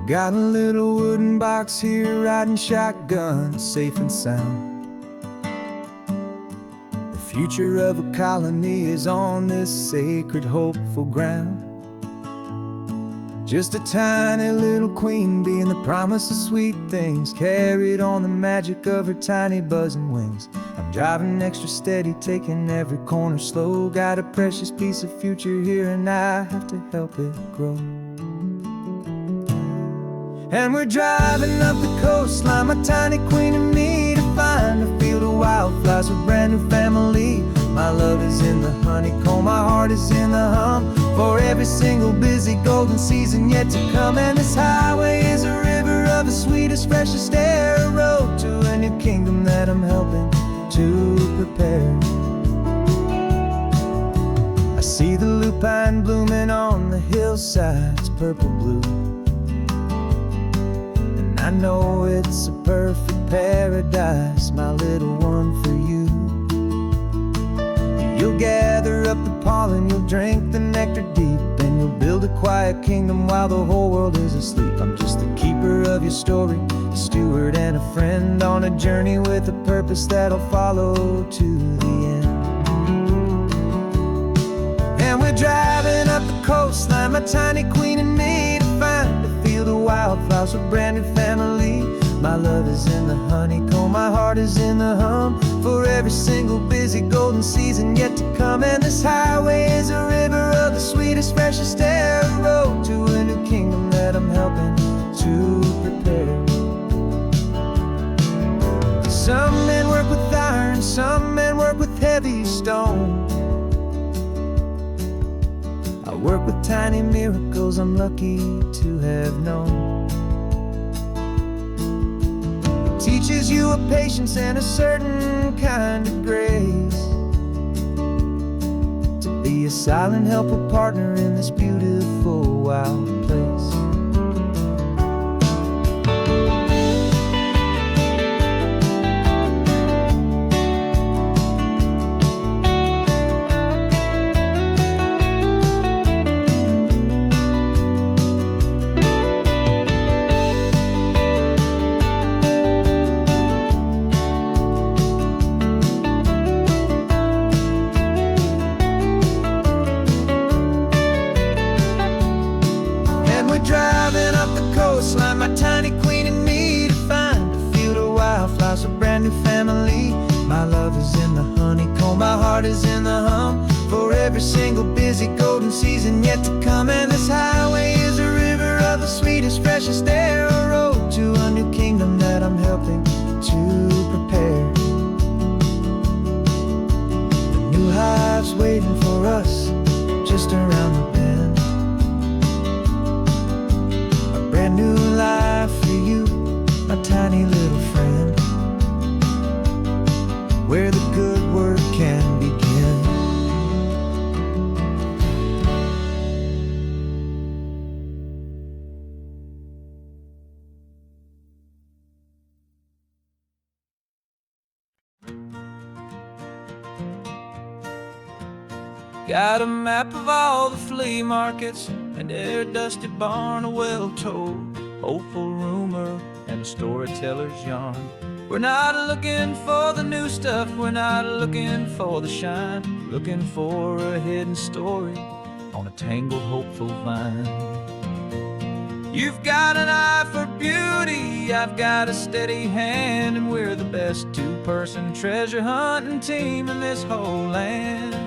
Got a little wooden box here, riding shotgun, safe and sound. The future of a colony is on this sacred, hopeful ground. Just a tiny little queen bee, and the promise of sweet things carried on the magic of her tiny buzzing wings. I'm driving extra steady, taking every corner slow. Got a precious piece of future here, and I have to help it grow. And we're driving up the coastline, my tiny queen and me, to find a field of wildflowers with brand new family. My love is in the honeycomb, my heart is in the hum, for every single busy golden season yet to come. And this highway is a river of the sweetest, freshest air, a road to a new kingdom that I'm helping to prepare. I see the lupine blooming on the hillsides, purple blue. I know it's a perfect paradise, my little one, for you. You'll gather up the pollen, you'll drink the nectar deep, and you'll build a quiet kingdom while the whole world is asleep. I'm just the keeper of your story, a steward and a friend on a journey with a purpose that'll follow to the end. And we're driving up the coastline, my tiny queen and me, to find a field of wildflowers with brand new family. My love is in the honeycomb, my heart is in the hum, for every single busy golden season yet to come. And this highway is a river of the sweetest, freshest air, a road to a new kingdom that I'm helping to prepare. Some men work with iron, some men work with heavy stone. I work with tiny miracles I'm lucky to have known. Teaches you a patience and a certain kind of grace, to be a silent helper partner in this beautiful wild place. Driving up the coastline, my tiny queen and me, to find a field of wildflowers, a brand new family. My love is in the honeycomb, my heart is in the hum, for every single busy golden season yet to come. And this highway is a river of the sweetest, freshest air, a road to a new kingdom that I'm helping to prepare. The new hive's waiting for us just around the bend. Brand new life for you, my tiny little friend, where the good work can begin. Got a map of all the flea markets and their dusty barn, a well-told, hopeful rumor, and a storyteller's yarn. We're not looking for the new stuff, we're not looking for the shine, looking for a hidden story on a tangled, hopeful vine. You've got an eye for beauty, I've got a steady hand, and we're the best two-person treasure hunting team in this whole land.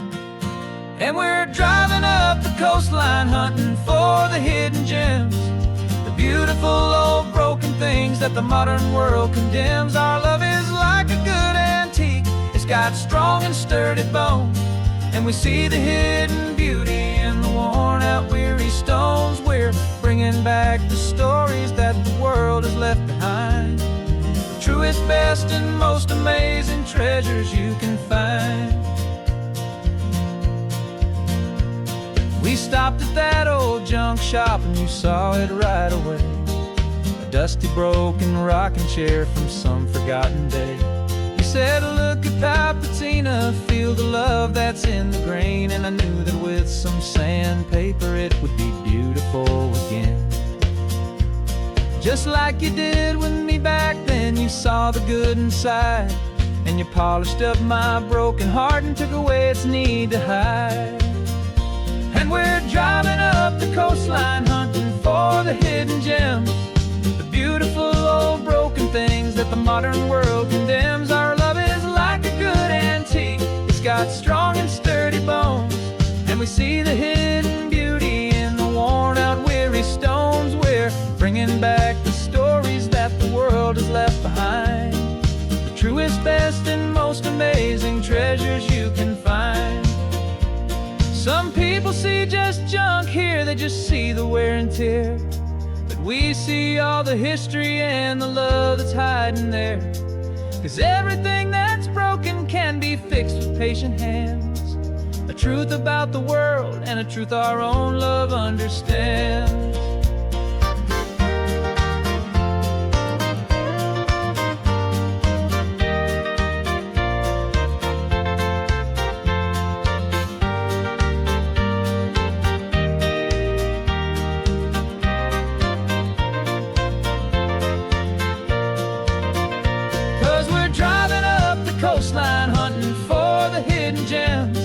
And we're driving up the coastline, hunting for the hidden gems, the beautiful old broken things that the modern world condemns. Our love is like a good antique, it's got strong and sturdy bones, and we see the hidden beauty in the worn out weary stones. We're bringing back the stories that the world has left behind, the truest, best, and most amazing treasures you can find. We stopped at that old junk shop and you saw it right away, a dusty, broken rocking chair from some forgotten day. You said, look at that patina, feel the love that's in the grain, and I knew that with some sandpaper it would be beautiful again. Just like you did with me back then, you saw the good inside, and you polished up my broken heart and took away its need to hide. And we're driving up the coastline, hunting for the hidden gems, the beautiful old broken things that the modern world condemns. Our love is like a good antique, it's got strong and sturdy bones, and we see the hidden beauty in the worn out weary stones. We're bringing back the stories that the world has left behind, the truest, best, and most amazing treasures you can find. Some people see just junk here, they just see the wear and tear, but we see all the history and the love that's hiding there. 'Cause everything that's broken can be fixed with patient hands, a truth about the world and a truth our own love understands. gems,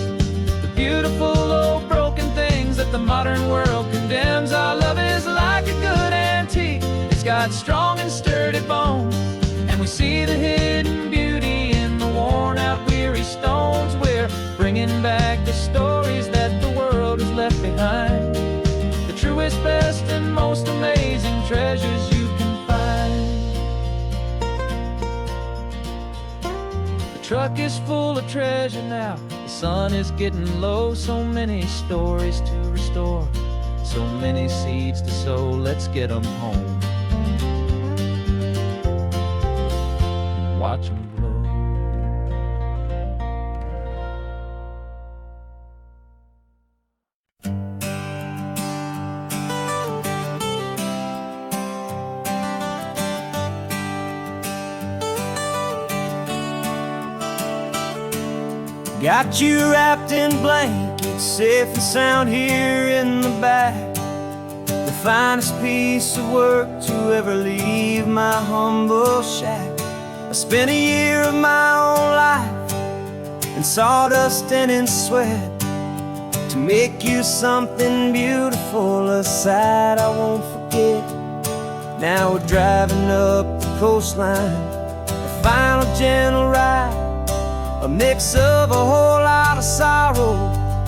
the beautiful old broken things that the modern world condemns. Our love is like a good antique, it's got strong and sturdy bones, and we see the hidden beauty in the worn out weary stones. We're bringing back the stories that the world has left behind, the truest, best, and most amazing treasures you can find. The truck is full of treasure now, the sun is getting low. So many stories to restore, so many seeds to sow. Let's get them home, watch them grow. Got you wrapped in blankets, safe and sound here in the back. The finest piece of work to ever leave my humble shack. I spent a year of my own life in sawdust and in sweat to make you something beautiful, a sight I won't forget. Now we're driving up the coastline, a final gentle ride, a mix of a whole lot of sorrow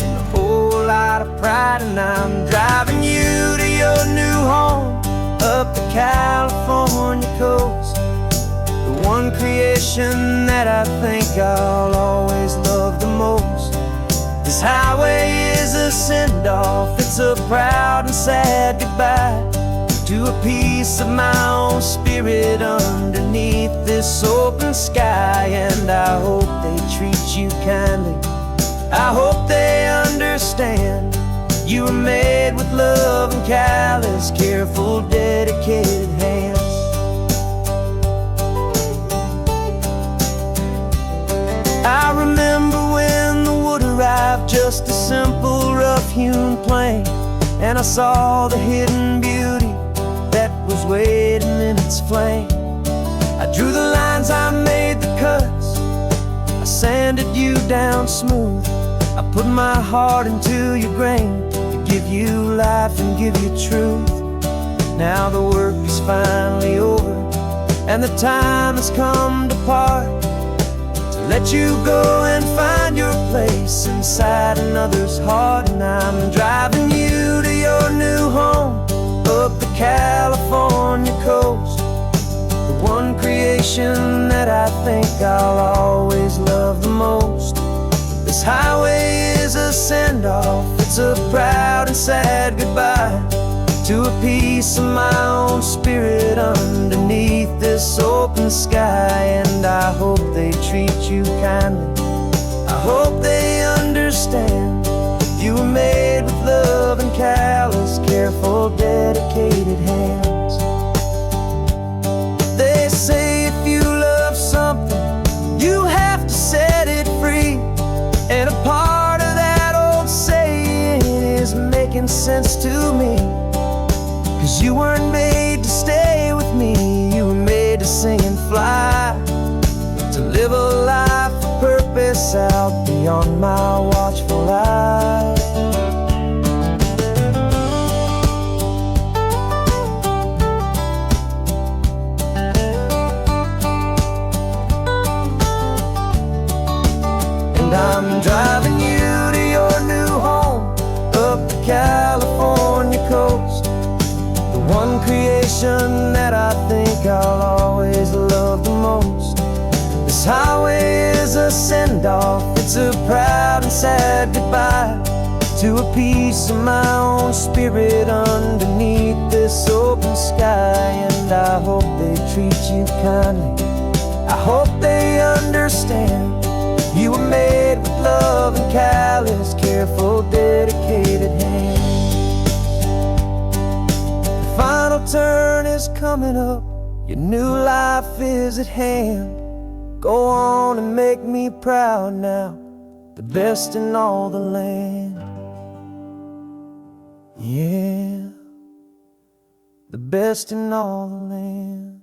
and a whole lot of pride. And I'm driving you to your new home up the California coast, the one creation that I think I'll always love the most. This highway is a send-off, it's a proud and sad goodbye to a piece of my own spirit underneath this open sky. And I hope they treat you kindly, I hope they understand you were made with love and callous, careful, dedicated hands. I remember when the wood arrived, just a simple rough-hewn plank, and I saw the hidden beauty that was waiting in its flame. I drew the lines, I made the cuts, I sanded you down smooth. I put my heart into your grain to give you life and give you truth. Now the work is finally over, and the time has come to part, to let you go and find your place inside another's heart. And I'm driving you to your new home up the California coast, the one creation that I think I'll always love the most. This highway is a send-off, it's a proud and sad goodbye to a piece of my own spirit underneath this open sky. And I hope they treat you kindly, I hope they understand you were made with love and callous, careful, dedicated hands. They say if you love something, you have to set it free. And a part of that old saying is making sense to me, 'cause you weren't made to stay with me, you were made to sing and fly, to live a life of purpose out beyond my watchful eye. And I'm driving you to your new home up the California coast, the one creation that I think I'll always love the most. This highway is a send-off, it's a proud and sad goodbye to a piece of my own spirit underneath this open sky. And I hope they treat you kindly, I hope they understand you were made with love and callous, careful, dedicated hands. The final turn is coming up, your new life is at hand. Go on and make me proud now, the best in all the land. Yeah, the best in all the land.